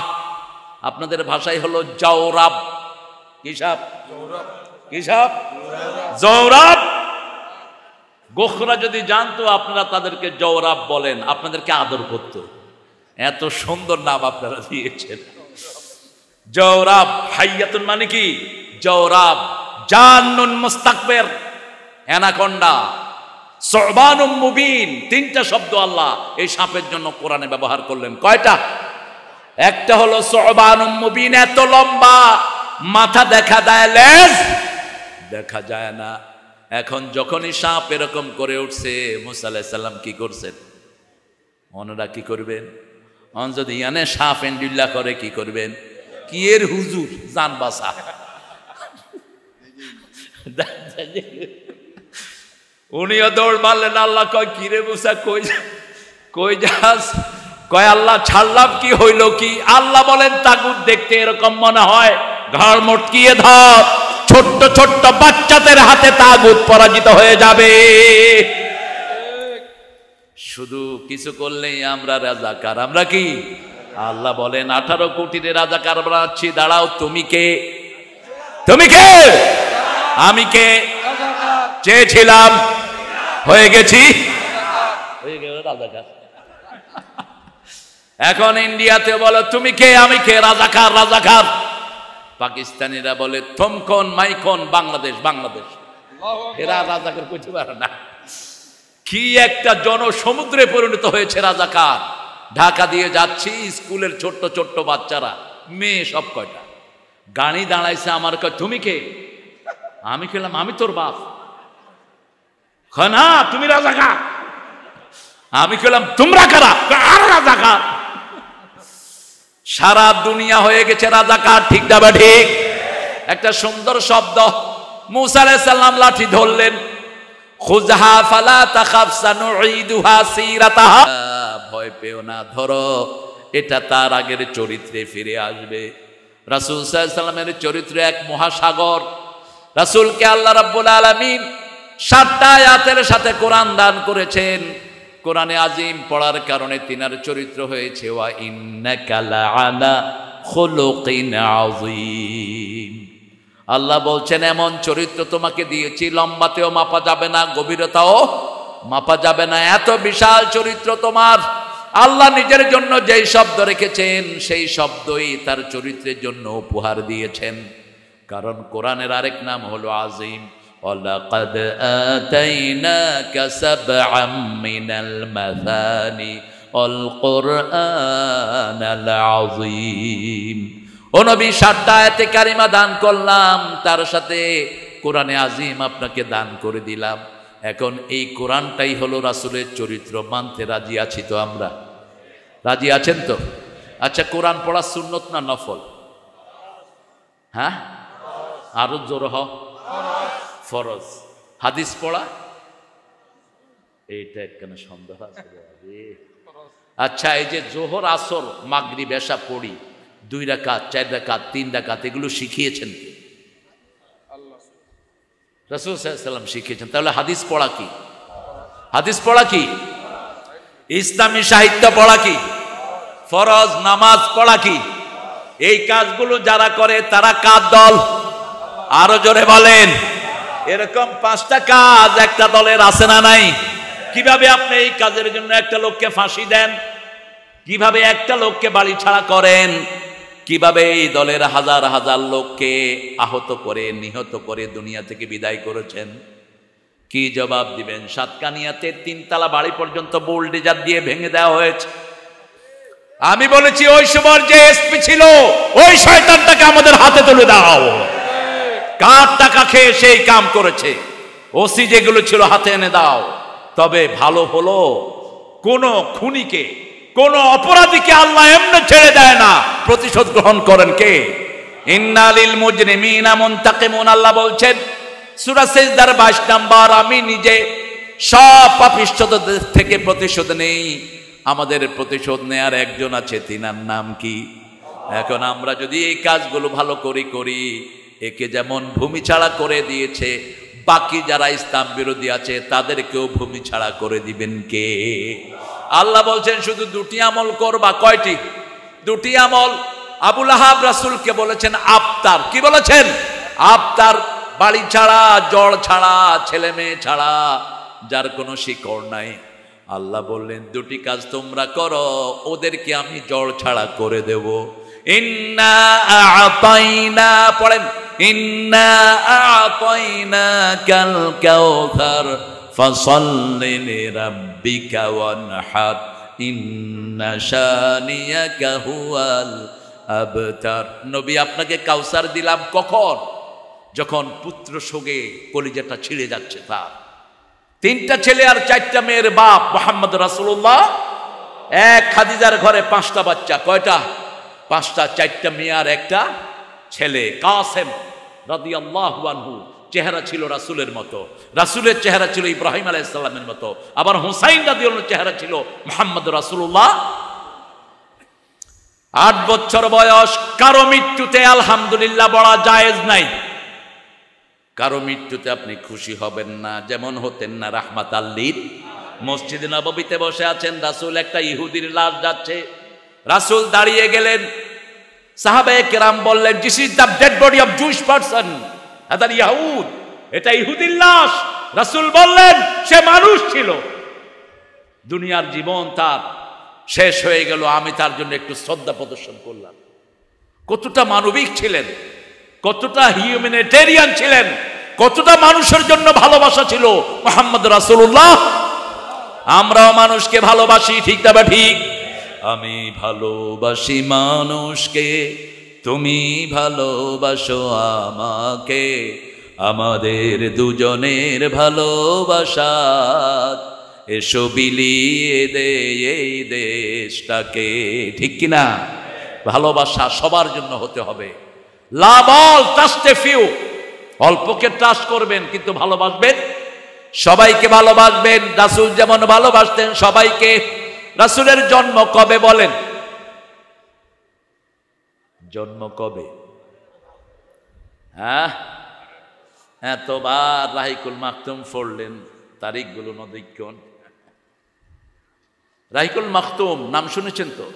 আপনাদের ভাষায় হলো জাওরাব। কি সাপ? কি সাপ? জওরাব। গোখরা যদি জানতো আপনারা তাদেরকে জওরাব বলেন, আপনাদেরকে আদর করত। এত সুন্দর নাম আপনারা দিয়েছেন, জওরাব। হাইয়াতুন মানে কি? জওরাব। জান্নুন মুস্তাকবির, অ্যানাকোন্ডা। সুবানুম মুবিন, তিনটা শব্দ আল্লাহ এই সাপের জন্য কোরআনে ব্যবহার করলেন। কয়টা? একটা হলো সুবানুম মুবিন, এত লম্বা, মাথা দেখা দেয়, লেজ দেখা যায় না। এখন যখনই সাপ এরকম করে উঠছে, মুসা আলাইহিস সালাম কি করছেন? ওনারা কি করবেন? যদি ইয়ানে সাপ এন্ডুল্লাহ করে কি করবেন? কি এর হুজুর, জান বাসা। উনিও দৌড় মারলেন। আল্লাহ কয়, কিরে মুসা, কই যাস? কয় আল্লাহ ছাড়লাম, কি হইল কি? আল্লাহ বলেন, তাগুত দেখতে এরকম মনে হয়, ঘাড় মটকিয়ে ধর, ছোট্ট ছোট্ট বাচ্চাদের হাতে তাগুত পরাজিত হয়ে যাবে। শুধু কিছু করলেই আমরা রাজাকার। আমরা কি? আল্লাহ বলেন 18 কোটির রাজাকার বানাচ্ছি। দাঁড়াও, তুমি কে? তুমি কে? আমি কে? চেয়েছিলাম, হয়ে গেছি, হয়ে গেল রাজাকার। এখন ইন্ডিয়াতে বলো তুমি কে? আমি কে? রাজাকার, রাজাকার। পাকিস্তানিরা বলে থমকন মাইকন, বাংলাদেশ, বাংলাদেশ। এরা রাজাকার কইতে পারে না। কি একটা জনসমুদ্রে পরিণত হয়েছে রাজাকার। ঢাকা দিয়ে যাচ্ছি, স্কুলের ছোট্ট ছোট্ট বাচ্চারা, মেয়ে সব কয়টা, গাড়ি দাঁড়াইছে, আমার কয় তুমি কে? আমি খেলাম আমি তোর বাপ। না তুমি রাজাকার। আমি খেলাম তোমরা কারা? আর রাজাকার। সারা দুনিয়া হয়ে গেছে রাজাকার, ঠিক না বা ঠিক? একটা সুন্দর শব্দ। মুসা আলাইহিস সালাম লাঠি ধরলেন, খুযহা ফালা তাখাফ সানুঈদুহা সিরাতাহা, ভয় পেও না, ধরো, এটা তার আগের চরিত্রে ফিরে আসবে। রাসূল সাল্লাল্লাহু আলাইহি সাল্লামের চরিত্র এক মহাসাগর। রাসূলকে আল্লাহ রাব্বুল আলামিন 7টা আয়াতের সাথে কোরআন দান করেছেন। কোরআনে আজিম পড়ার কারণে তিনার চরিত্র হয়েছে ওয়া ইন্নাকা লাআলা খুলুকিন আযীম। আল্লাহ বলছেন এমন চরিত্র তোমাকে দিয়েছি, লম্বাতেও মাপা যাবে না, গভীরতাও মাপা যাবে না, এত বিশাল চরিত্র তোমার। আল্লাহ নিজের জন্য যেই শব্দ রেখেছেন সেই শব্দই তার চরিত্রের জন্য উপহার দিয়েছেন। কারণ কোরআনের আরেক নাম হলো আজিম। ওয়ালাকাদ আতাইনাকা সাবআম মিনাল মাসানি ওয়াল কুরআনাল আযীম। ও নবী, 7টা আয়াতে কারিমা দান করলাম, তার সাথে কোরআনে আজিম আপনাকে দান করে দিলাম। এখন এই কোরআনটাই হলো রাসূলের চরিত্র। মানতে রাজি আছি তো আমরা? রাজি আছেন তো? আচ্ছা, কোরআন পড়া সুন্নত না নফল? হ্যাঁ, আরো জোর হ, ফরজ। হাদিস পড়া এইটা একখানে সন্দেহ আছে। আচ্ছা, এই যে জোহর আসর মাগরিব এশা পড়ি 2 রাকাত 4 রাকাত 3 রাকাত, এগুলো শিখিয়েছেন কে? রাসূল সাল্লাল্লাহু আলাইহি ওয়াসাল্লাম শিখিয়েছেন। তাহলে হাদিস পড়া কি? হাদিস পড়া কি? ইসলামী সাহিত্য পড়া কি? ফরজ। নামাজ পড়া কি? এই কাজগুলো যারা করে তারা কার দল? আরো জোরে বলেন। এরকম 5টা কাজ একটা দলের আছে না নাই? কিভাবে আপনি এই কাজের জন্য একটা লোককে ফাঁসি দেন? কিভাবে একটা লোককে বাড়ি ছাড়া করেন? কিভাবে এই দলের হাজার হাজার লোককে আহত করে, নিহত করে দুনিয়া থেকে বিদায় করেছেন? কি জবাব দিবেন? সাতকানিয়াতে 3 তলা বাড়ি পর্যন্ত বুলডোজার দিয়ে ভেঙে দেওয়া হয়েছে। আমি বলেছি ওই সময় যে এসপি ছিল ওই শয়তানটাকে আমাদের হাতে তুলে দাও। কার টাকা খেয়ে সেই কাম করেছে? ওসি যেগুলো ছিল হাতে এনে দাও। তবে ভালো হলো, কোন খুনিকে, কোন অপরাধীকে আল্লাহ এমনি ছেড়ে দেয় না, প্রতিশোধ গ্রহণ করেন কে? ইন্নালিল মুজরিমিনা মুনতাকিমুন। আল্লাহ বলছেন সূরা সিজদার 22 নম্বর, আমি নিজে সব পাপিষ্ঠদের থেকে প্রতিশোধ নেই। আমাদের প্রতিশোধ নেয়ার একজন আছে, তিনার নাম কি? এখন আমরা যদি এই কাজগুলো ভালো করি, একে যেমন ভূমি ছাড়া করে দিয়েছে, বাকি যারা ইসলাম বিরোধী আছে তাদেরকেও ভূমি ছাড়া করে দিবেন কে? আল্লাহ বলছেন শুধু 2টি আমল করবা। কয়টি? 2টি আমল। আবুল আহাব রাসূলকে বলেছেন আফতার। কি বলেছেন? আফতার। বাড়ি ছাড়া, জড় ছাড়া, ছেলে মেয়ে ছাড়া, যার কোনো শিকড় নাই। আল্লাহ বললেন 2টি কাজ তোমরা করো, ওদেরকে আমি জড় ছাড়া করে দেব। ইন্না আ'তাইনা, পড়েন, ইন্না আ'তাইনাকাল কাউসার ফাসাল্লি লিরাব্বিকা ওয়ানহার ইন্না শানিয়াকা হুয়াল আবতার। নবী, আপনাকে কাউসার দিলাম কখন? যখন পুত্র শোকে কলিজাটা ছিঁড়ে যাচ্ছে তার। 3টা ছেলে আর 4টা মেয়ের বাপ মুহাম্মদ রাসূলুল্লাহ। এক খাদিজার ঘরে 5টা বাচ্চা। কয়টা? 5টা। 4টা মেয়ে আর একটা ছেলে। কাসেম রাদিয়াল্লাহু আনহু চেহারা ছিল রাসূলের মতো, রাসূলের চেহারা ছিল ইব্রাহিম আলাইহিস সালামের মতো। আবার হুসাইন রাদিয়াল্লাহু চেহারা ছিল মুহাম্মদ রাসূলুল্লাহ। 8 বছর বয়স। কারো মৃত্যুতে আলহামদুলিল্লাহ বলা জায়েজ নাই। কারো মৃত্যুতে আপনি খুশি হবেন না, যেমন হতেন না রাহমাতাল লিল। মসজিদে নববীতে বসে আছেন, রাসূল একটা ইহুদির লাশ যাচ্ছে, রাসূল দাঁড়িয়ে গেলেন। সাহাবায়ে কেরাম বললেন, this is the dead body of Jewish person, হাদার ইহুদ, এটা ইহুদির লাশ। রাসূল বললেন সে মানুষ ছিল, দুনিয়ার জীবন তার শেষ হয়ে গেল, আমি তার জন্য একটু শ্রদ্ধা প্রদর্শন করলাম। কতটা মানবিক ছিলেন, কতটা হিউম্যানিটেরিয়ান ছিলেন, কতটা মানুষের জন্য ভালোবাসা ছিল মুহাম্মদ রাসূলুল্লাহ। আমরাও মানুষকে ভালোবাসি, ঠিক না ঠিক? আমি ভালোবাসি মানুষকে, তুমি ভালোবাসো আমাকে, আমাদের দুজনের ভালোবাসা এসো বিলিয়ে দে এই দেশটাকে। ঠিক কিনা? ভালোবাসা সবার জন্য হতে হবে। Love all trust a few, অল্পকে ট্রাস্ট করবেন কিন্তু ভালোবাসবেন সবাইকে, ভালোবাসবেন রাসূল যেমন ভালোবাসতেন সবাইকে। রাসূলের জন্ম কবে বলেন? জন্ম কবে? হ্যাঁ, এতবার রাহিকুল মাকতুম পড়লেন, তারিখগুলো নদীক্ষণ। রাহিকুল মাকতুম নাম শুনেছেন তো?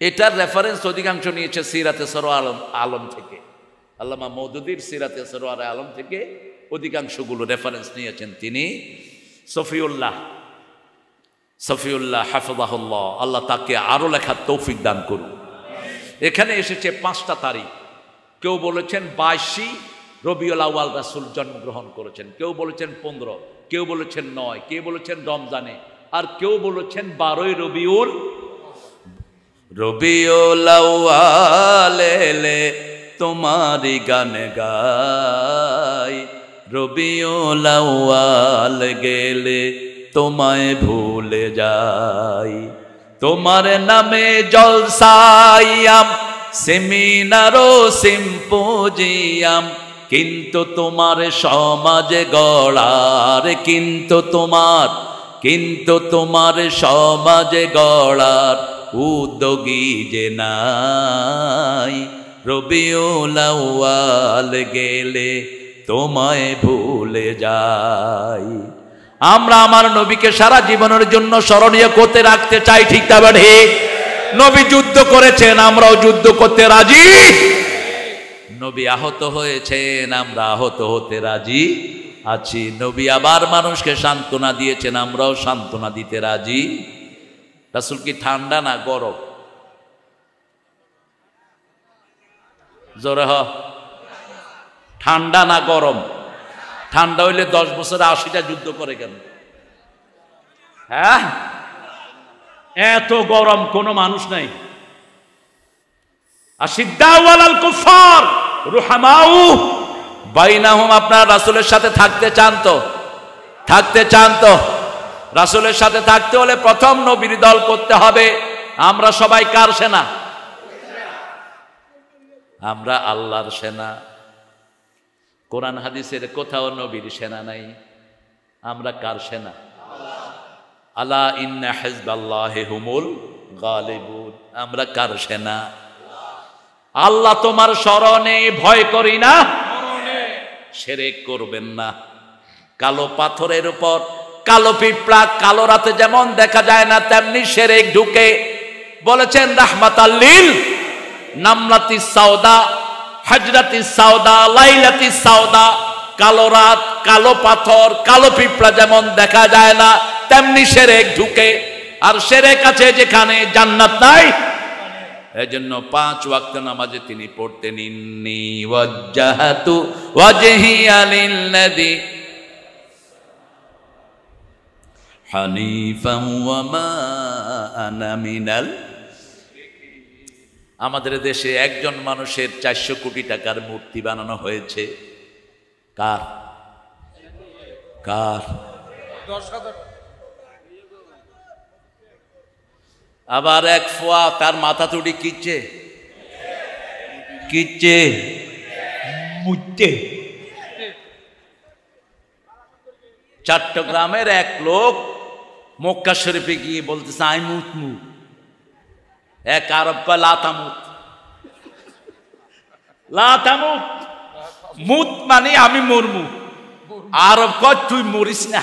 এটার রেফারেন্স অধিকাংশ নিয়েছে সিরাতে সরওয়ার আলম থেকে। আল্লামা মওদুদীর সিরাতে সরওয়ার আলম থেকে অধিকাংশগুলো রেফারেন্স নিয়েছেন তিনি। সফিউল্লাহ হাফিজাহুল্লাহ, আল্লাহ তাকে আরো লেখার তৌফিক দান করুন। এখানে এসেছে 5টা তারিখ। কেউ বলেছেন 22 রবিউল আউয়াল রাসূল জন্মগ্রহণ করেছেন, কেউ বলেছেন 15, কেউ বলেছেন 9, কেউ বলেছেন রমজানে, আর কেউ বলেছেন 12 রবিউল আউয়াল এলে তোমারি গান গাই, রবিউল আউয়াল গেলে তোমায় ভুলে যাই। তোমার নামে জলসায়াম সেমিনার ও সিম্পোজিয়াম, কিন্তু তোমার সমাজ গড়ার, কিন্তু তোমার সমাজ গড়ার উদ্যোগী যে নাই, রবিউল আউয়াল গেলে তোমায় ভুলে যাই। আমরা আমার নবীকে সারা জীবনের জন্য স্মরণীয় করতে রাখতে চাই। ঠিক তা ঠিক? নবী যুদ্ধ করেছেন, আমরাও যুদ্ধ করতে রাজি। নবী আহত হয়েছেন, আমরা আহত হতে রাজি আছি। নবী আবার মানুষকে সান্ত্বনা দিয়েছেন, আমরাও সান্ত্বনা দিতে রাজি। রাসূল কি ঠান্ডা না গরম? জোরে হ, ঠান্ডা না গরম? ঠান্ডা হইলে 10 বছরে 80টা যুদ্ধ করে কেন? হ্যাঁ, এত গরম কোন মানুষ নাই। আশিদ্দাউ আলাল কুফার রুহামাউ বাইনাহুম। আপনারা রাসূলের সাথে থাকতে চান তো? রাসূলের সাথে থাকতে হলে প্রথম নবীর দল করতে হবে। আমরা সবাই কার সেনা? আমরা আল্লাহর সেনা। কোরআন হাদিসের কোথাও নবীর সেনা নাই। আমরা কার সেনা? আলা ইন্না হিজবাল্লাহি হুমুল গালিবুন। আমরা কার সেনা? আল্লাহ তোমার শরণে ভয় করি না, শিরক করবেন না। কালো পাথরের উপর কালো পিঁপড়া কালো রাতে যেমন দেখা যায় না, তেমনি শিরক ঢুকে। বলেছেন রাহমাতাল লিল নামলাতি সাউদা হাজরাতি সাউদা লাইলাতি সাউদা। কালো রাত, কালো পাথর, কালো পিঁপড়া যেমন দেখা যায় না, তেমনি শিরক ঢুকে। আর শিরক আছে যেখানে, জান্নাত নাই। এজন্য 5 ওয়াক্ত নামাজে তিনি পড়তেন, ইন্নী ওয়াজ্জাহাতু ওয়াজহিয়া লিল্লাযী হানিফান ওয়া মা আনা মিনাল। আমাদের দেশে একজন মানুষের 400 কোটি টাকার মূর্তি বানানো হয়েছে। কার? 10,000। আবার এক ফোয়া তার মাথা তুড়ি কিচ্ছে মুচ্ছে। চট্টগ্রামের এক লোক মক্কা শরীফে গিয়ে বলতেছে আই মুতমু। এক আরব কয় লাতামুত। মুত মানে আমি মরমু। আরব কয় তুই মরিস না,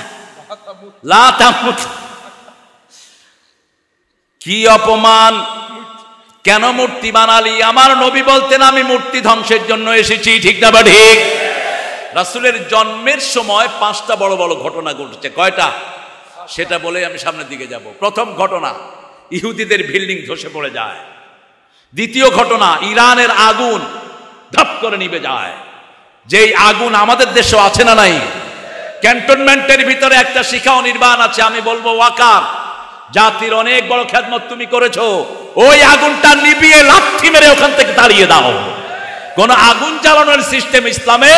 লাতামুত। কি অপমান! কেন মূর্তি বানালি? আমার নবী বলতেন আমি মূর্তি ধ্বংসের জন্য এসেছি। ঠিক না বা ঠিক? রাসূলের জন্মের সময় 5টা বড় বড় ঘটনা ঘটেছে। কয়টা? সেটা বলে আমি সামনের দিকে যাব। প্রথম ঘটনা, ইহুদিদের বিল্ডিং ধসে পড়ে যায়। দ্বিতীয় ঘটনা, ইরানের আগুন ধপ করে নিভে যায়। যেই আগুন আমাদের দেশেও আছে না নাই? ক্যান্টনমেন্টের ভিতরে একটা শিখা ও নির্বাণ আছে। আমি বলবো ওয়াকার, জাতির অনেক বড় খেদমত তুমি করেছো। ওই আগুনটা নিভিয়ে লাথি মেরে ওখান থেকে তাড়িয়ে দাও। কোন আগুন জ্বালানোর সিস্টেম ইসলামে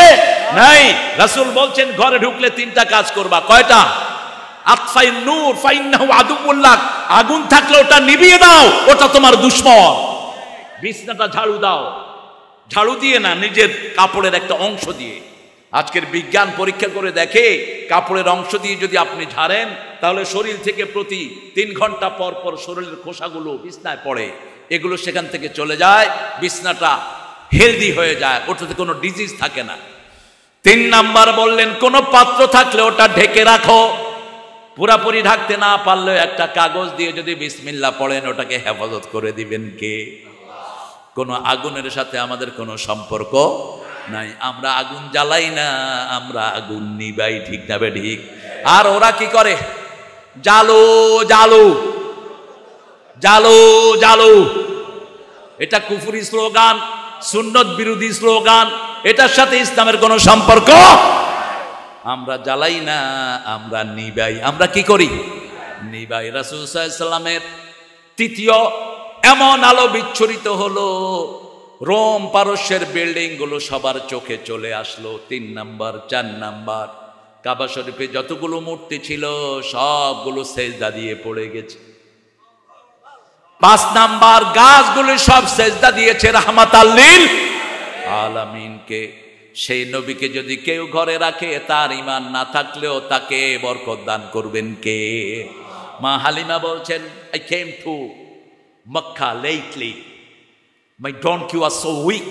নাই। রাসূল বলছেন ঘরে ঢুকলে তিনটা কাজ করবা। কয়টা? আতফাইন নূর ফাইন্নাহু আদুউল্লাহ, আগুন থাকলে ওটা নিভিয়ে দাও, ওটা তোমার দুশমন। বিছনাটা ঝাড়ু দাও, ঝাড়ু দিয়ে না, নিজের কাপড়ের একটা অংশ দিয়ে। আজকের বিজ্ঞান পরীক্ষা করে দেখে কাপড়ের অংশ দিয়ে যদি আপনি ঝাড়েন তাহলে শরীর থেকে প্রতি 3 ঘন্টা পর পর শরীরের খোসাগুলো বিছনায় পড়ে, এগুলো সেখান থেকে চলে যায়, বিছনাটা হেলদি হয়ে যায়, ওটাতে কোনো ডিজিজ থাকে না। 3 নাম্বার বললেন কোনো পাত্র থাকলে ওটা ঢেকে রাখো। পুরাপুরি ঢাকতে না পারলেও একটা কাগজ দিয়ে যদি বিসমিল্লাহ পড়েন ওটাকে হেফাজত করে দিবেন কে? কোনো আগুনের সাথে আমাদের কোনো সম্পর্ক নাই। আমরা আগুন জ্বালাই না, আমরা আগুন নিবাই, ঠিক না বে ঠিক? আর ওরা কি করে? জালো জালো জালো জালো, এটা কুফরি স্লোগান, সুন্নত বিরোধী স্লোগান, এটার সাথে ইসলামের কোনো সম্পর্ক। আমরা জ্বালাই না, আমরা নিবাই। আমরা কি করি? নিবাই। রাসূল সাল্লাল্লাহু আলাইহি ওয়াসাল্লামের তৃতীয় এমন আলো বিচ্ছুরিত হলো, রোম পারস্যের বিল্ডিং গুলো সবার চোখে চলে আসলো। 3 নাম্বার 4 নাম্বার কাবা শরীফে যতগুলো মূর্তি ছিল সবগুলো সেজদা দিয়ে পড়ে গেছে। 5 নাম্বার গাছগুলো সব সেজদা দিয়েছে রাহমাতাল লিল আলামিনকে। সেই নবীকে যদি কেউ ঘরে রাখে তার ঈমান না থাকলেও তাকে বরকত দান করবেন কে? মা হালিমা বলছেন, I came to Makkah lately. My donkey was so weak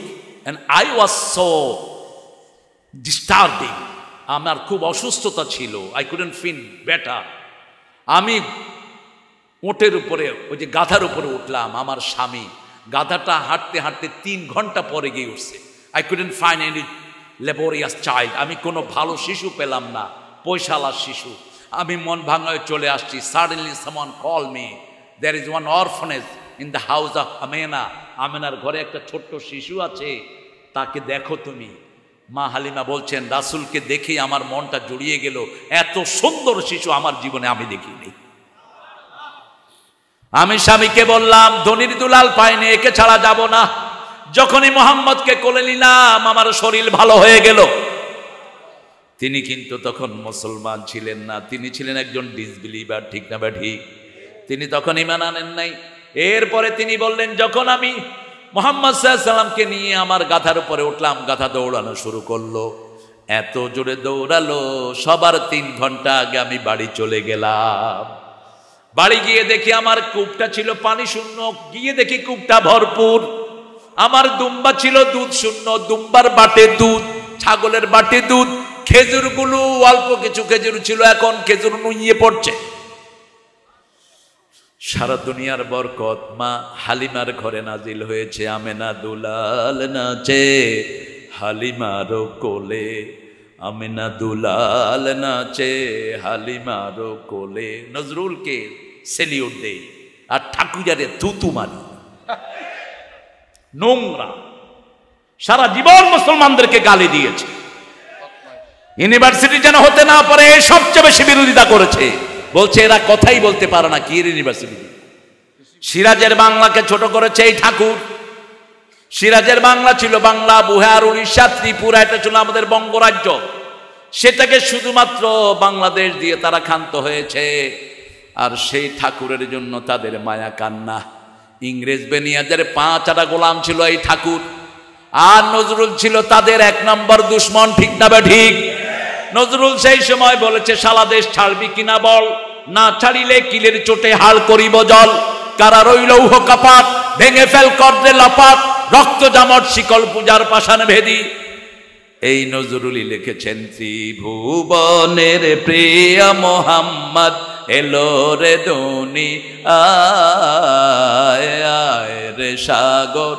and I was so disturbing. আমার খুব অসুস্থতা ছিল, I couldn't feel better. আমি ওটের উপরে, ওই যে গাধার উপরে উঠলাম, আমার স্বামী গাধাটা হাঁটতে হাঁটতে 3 ঘন্টা পরে গিয়ে উঠছে। I couldn't find any laborious child. আমি কোনো ভালো শিশু পেলাম না, পয়সালা শিশু। আমি মন ভাঙায় চলে আসছি। Suddenly someone called me. There is one orphanage in the house of Amena. আমেনার ঘরে একটা ছোট্ট শিশু আছে, তাকে দেখো তুমি। মা হালিমা বলছেন রাসূলকে দেখেই আমার মনটা জুড়িয়ে গেল। এত সুন্দর শিশু আমার জীবনে আমি দেখিনি। আমি স্বামীকে বললাম ধনির দুলাল পাইনি, একে ছাড়া যাব না। যখনই মোহাম্মদকে কোলে নিলাম আমার শরীর ভালো হয়ে গেল। তিনি কিন্তু তখন মুসলমান ছিলেন না, তিনি ছিলেন একজন ডিসবিলিভার, ঠিক না বা ঠিক? তিনি তখন ঈমান আনেন নাই। এরপরে তিনি বললেন যখন আমি মুহাম্মদ সাল্লাল্লাহু আলাইহি ওয়াসাল্লামকে নিয়ে আমার গাধার উপরে উঠলাম, গাধা দৌড়ানো শুরু করলো। এত জোরে দৌড়ালো, সবার 3 ঘন্টা আগে আমি বাড়ি চলে গেলাম। বাড়ি গিয়ে দেখি আমার কূপটা ছিল পানি শূন্য, গিয়ে দেখি কূপটা ভরপুর। আমার দুম্বা ছিল দুধ শূন্য, দুম্বার বাটে দুধ, ছাগলের বাটে দুধ। খেজুরগুলো অল্প কিছু খেজুর ছিল, এখন খেজুর নুইয়ে পড়ছে। সারা দুনিয়ার বরকত মা হালিমার ঘরে নাজিল হয়েছে। আমেনা দুলাল নাচে হালিমার কোলে, আমেনা দুলাল নাচে হালিমার কোলে। নজরুলকে সেলিউট দেই আর ঠাকুরারে থুতু মারি। নোংরা, সারা জীবন মুসলমানদেরকে গালি দিয়েছে। ইউনিভার্সিটি যেন হতে না পারে সবচেয়ে বেশি বিরোধিতা করেছে। বলছে এরা কথাই বলতে পারে না, কি ইউনিভার্সিটি? সিরাজের বাংলাকে ছোট করেছে এই ঠাকুর। সিরাজের বাংলা ছিল বাংলা, বিহার, উড়িষ্যা, ত্রিপুরা, এটা ছিল আমাদের বঙ্গরাজ্য। সেটাকে শুধুমাত্র বাংলাদেশ দিয়ে তারা ক্ষান্ত হয়েছে। আর সেই ঠাকুরের জন্য তাদের মায়া কান্না। ইংরেজ বেনিয়াদের 5 গোলাম ছিল এই ঠাকুর। আর নজরুল ছিল তাদের 1 নম্বর দুশ্মন, ঠিক না বা ঠিক? নজরুল সেই সময় বলেছে শালা দেশ ছাড়বি কিনা বল, না ছাড়িলে কিলের চোটে হাল করিব জল। কারা রইল উহ কাপাত, ভেঙে ফেল করদে লাপাত, রক্ত জামট শিকল পূজার পাষাণ ভেদি। এই নজরুলই লিখেছেন ত্রিভুবনের প্রিয় মোহাম্মদ এলো রে দুনি আয় আয় রে সাগর।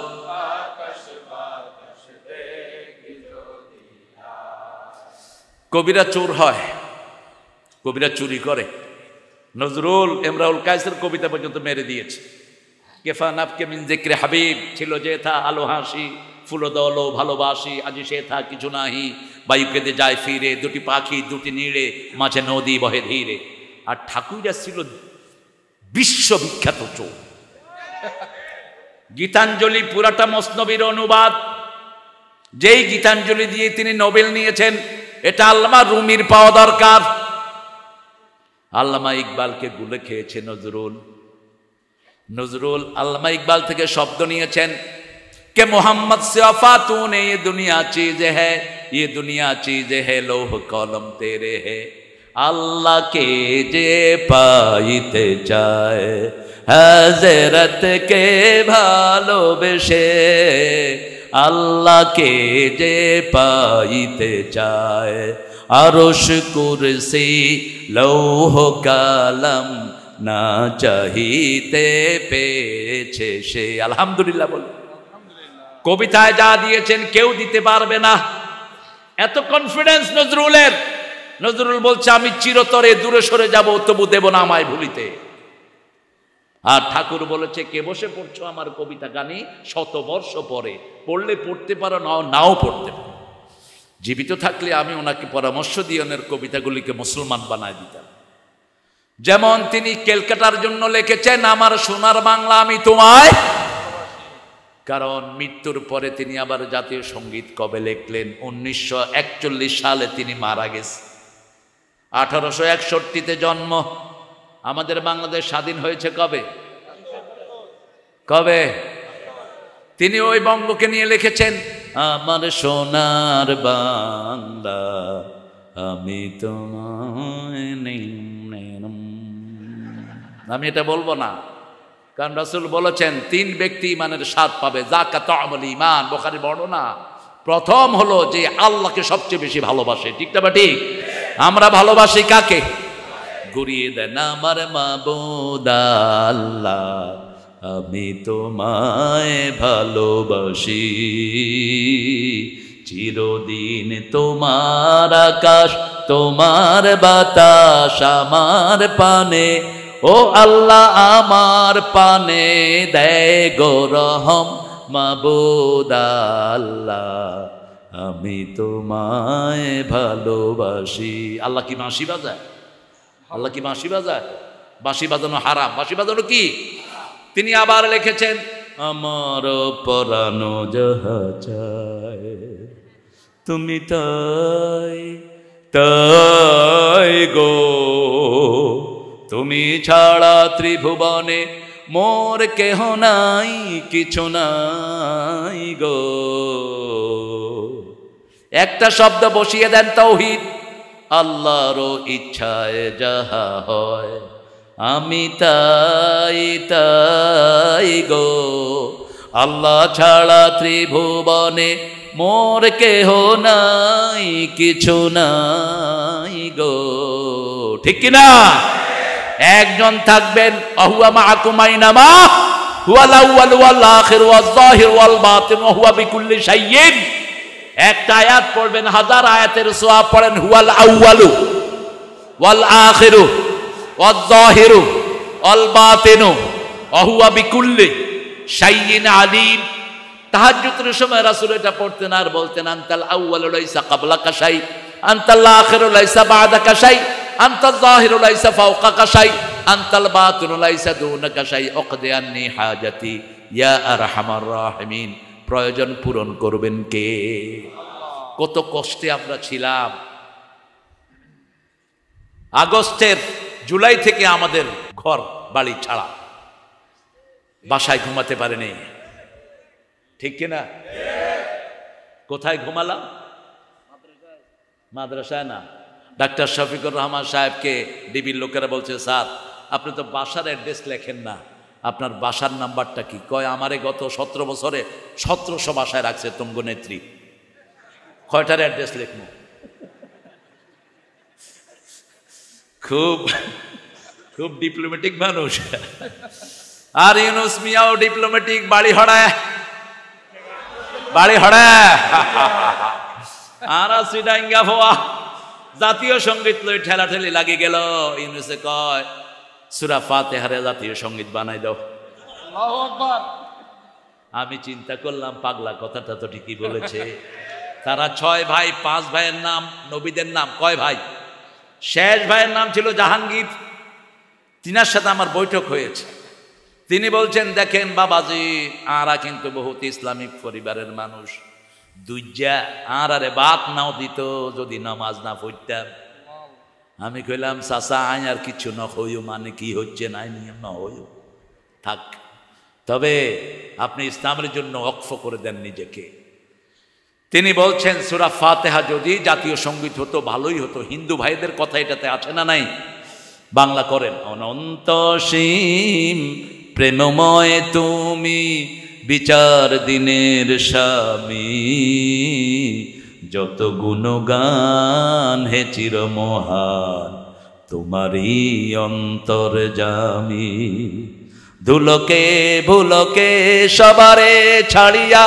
কবিরা চোর হয়, কবিরা চুরি করে। নজরুল ইমরাউল কায়েসের কবিতা পর্যন্ত মেরে দিয়েছে। কেফা নাফকে মিন যিকরে হাবিব, ছিল যে থা আলো হাসি, ফুলো দলো ভালোবাসি, আজি সে থা কিছু নাহি, বায়ু কেঁদে যায় ফিরে, 2টি পাখি 2টি নীড়ে, মাঝে নদী বহে ধীরে। আর ঠাকুররা ছিল বিশ্ববিখ্যাত চোর। গীতাঞ্জলি পুরাটা মসনবীর অনুবাদ, যেই গীতাঞ্জলি দিয়ে তিনি নোবেল নিয়েছেন, এটা আল্লামা রুমির পাওয়া দরকার। আল্লামা ইকবালকে গুলে খেয়েছে নজরুল। নজরুল আল্লামা ইকবাল থেকে শব্দ নিয়েছেন কে মোহাম্মদ से वफा तूने ये दुनिया चीज है, ये दुनिया चीज है लोह कलम तेरे है। আল্লাহ কে যে পাইতে চায় হযরত কে ভালোবেসে, আল্লাহকে যে পাইতে চায় আরশ কুরসি লৌহ কালাম না চাহিতে পেয়েছে সে। আলহামদুলিল্লাহ বল। কবিতায় যা দিয়েছেন কেউ দিতে পারবে না, এত কনফিডেন্স নজরুলের। নজরুল বলছে আমি চিরতরে দূরে সরে যাব, তবু দেব না আমায় ভুলিতে। আর ঠাকুর বলেছে কে বসে পড়ছো আমার কবিতা গানি, শতবর্ষ পরে পড়লে পড়তে পারো, নাও পড়তে পারো। জীবিত থাকলে আমি ওনাকে পরামর্শ দিয়ে ওনার কবিতাগুলিকে মুসলমান বানায় দিতাম। যেমন তিনি ক্যালকাটার জন্য লিখেছেন আমার সোনার বাংলা আমি তোমায়, কারণ মৃত্যুর পরে তিনি আবার জাতীয় সঙ্গীত কবে লিখলেন? 1941 সালে তিনি মারা গেছে। 1861-তে জন্ম। আমাদের বাংলাদেশ স্বাধীন হয়েছে কবে? কবে? তিনি ওই বঙ্গকে নিয়ে লিখেছেন আমার সোনার বাংলা আমি তোমায়। আমি এটা বলবো না, কারণ রাসূল বলেছেন 3 ব্যক্তি ইমানের স্বাদ পাবে, যাকা তা'মুল ঈমান, বুখারী বর্ণনা। প্রথম হলো যে আল্লাহকে সবচেয়ে বেশি ভালোবাসে। ঠিক না? ঠিক। আমরা ভালোবাসি কাকে? ঘুরিয়ে দেন আমার মাবুদ আল্লাহ আমি তোমায় ভালোবাসি, চিরদিন তোমার আকাশ তোমার বাতাস আমার পানে, ও আল্লাহ আমার পানে দেয় গো রহম মাবুদ আল্লাহ আমি তোমায় ভালোবাসি। আল্লাহ কি বাঁশি বাজায়? আল্লাহ কি বাঁশি বাজায়? বাঁশি বাজানো হারাম। বাঁশি বাজানো কি? তিনি আবার লিখেছেন আমার পরানো যাহা চায় তুমি তাই তাই গো, তুমি ছাড়া ত্রিভুবনে মোর কেহ নাই কিছু নাই গো। একটা শব্দ বসিয়ে দেন তাওহীদ। আল্লাহর ইচ্ছায় যাহা হয় আমি তাই তাই গো, আল্লাহ ছাড়া ত্রিভুবনে মোর কেহ নাই কিছু নাই গো। ঠিক কিনা? একজন থাকবেন আহুয়া মাআকুম আইনামা হুয়াল আউয়ালু ওয়াল আখিরু ওয়াজ যাহিরু ওয়াল বাতিন ওয়া হুয়া বিকুল্লি শাইইন। একটা আয়াত পড়বেন, 1000 আয়াতের সওয়াব পড়েন। হুয়াল আউয়ালু ওয়াল আখিরু ওয়াজ যাহিরু ওয়াল বাতিনু ওয়া হুয়া বিকুল্লি শাইইন আলিম। তাহাজ্জুদের সময় রাসূল এটা পড়তেন আর বলতেন আনতাল আউয়ালু লাইসা ক্বাবলাকা শাই, আনতাল আখিরু লাইসা বা'দাকা শাই, আনতাল যাহিরু লাইসা ফাওকাকা শাই, আনতাল বাতিনু লাইসা দুনাকা শাই, উকদি আন্নি হাজাতি ইয়া আরহামার রাহিমিন। প্রয়োজন পূরণ করবেন কে? কত কষ্টে আমরা ছিলাম। জুলাই থেকে আমাদের ঘর বাড়ি ছাড়া, বাসায় ঘুমাতে পারেনি। ঠিক কিনা? কোথায় ঘুমালাম? মাদ্রাসায় না। ডাক্তার শফিকুর রহমান সাহেবকে ডিবির লোকেরা বলছে স্যার আপনি তো বাসার অ্যাড্রেস লেখেন না, আপনার বাসার নাম্বারটা কি? কয় আমারে গত 17 বছরে 1700 বাসায় রাখছে তুমগো নেত্রী, কয়টার অ্যাড্রেস লিখবো? খুব খুব ডিপ্লোম্যাটিক মানুষ। আর ইউনুস মিয়াও ডিপ্লোম্যাটিক, বাড়ি হড়ায় বাড়ি হড়ায় আর সিডাঙ্গা ভোয়া। জাতীয় সঙ্গীত লই ঠেলাঠেলি লাগি গেল। ইউনুসে কয় সূরা ফাতিহারে জাতীয় সঙ্গীত বানাই দাও। আল্লাহু আকবার। আমি চিন্তা করলাম পাগলা কথাটা তো ঠিকই বলেছে। তারা 6 ভাই, 5 ভাইয়ের নাম নবীদের নাম। কয় ভাই? শেষ ভাইয়ের নাম ছিল জাহাঙ্গীর। তিনার সাথে আমার বৈঠক হয়েছে। তিনি বলছেন, দেখেন বাবাজি, আরা কিন্তু বহুত ইসলামিক পরিবারের মানুষ, দুইজা আরে বাত নাও দিত যদি নামাজ না পড়তাম। আমি কইলাম, চাচা আই আর কিছু না হইও, মানে কি হচ্ছে নাই নিয়ম না হইও থাক, তবে আপনি ইসলামের জন্য ওয়াকফ করে দেন নিজেকে। তিনি বলছেন, সূরা ফাতিহা যদি জাতীয় সঙ্গীত হতো ভালোই হতো। হিন্দু ভাইদের কথা এটাতে আছে না নাই? বাংলা করেন, অনন্ত সীম প্রেমময় তুমি, বিচার দিনের স্বামী, যত গুণগান হে চির মহান, তোমারই অন্তর্যামী। ধুলোকে ভুলোকে সবারে ছাড়িয়া,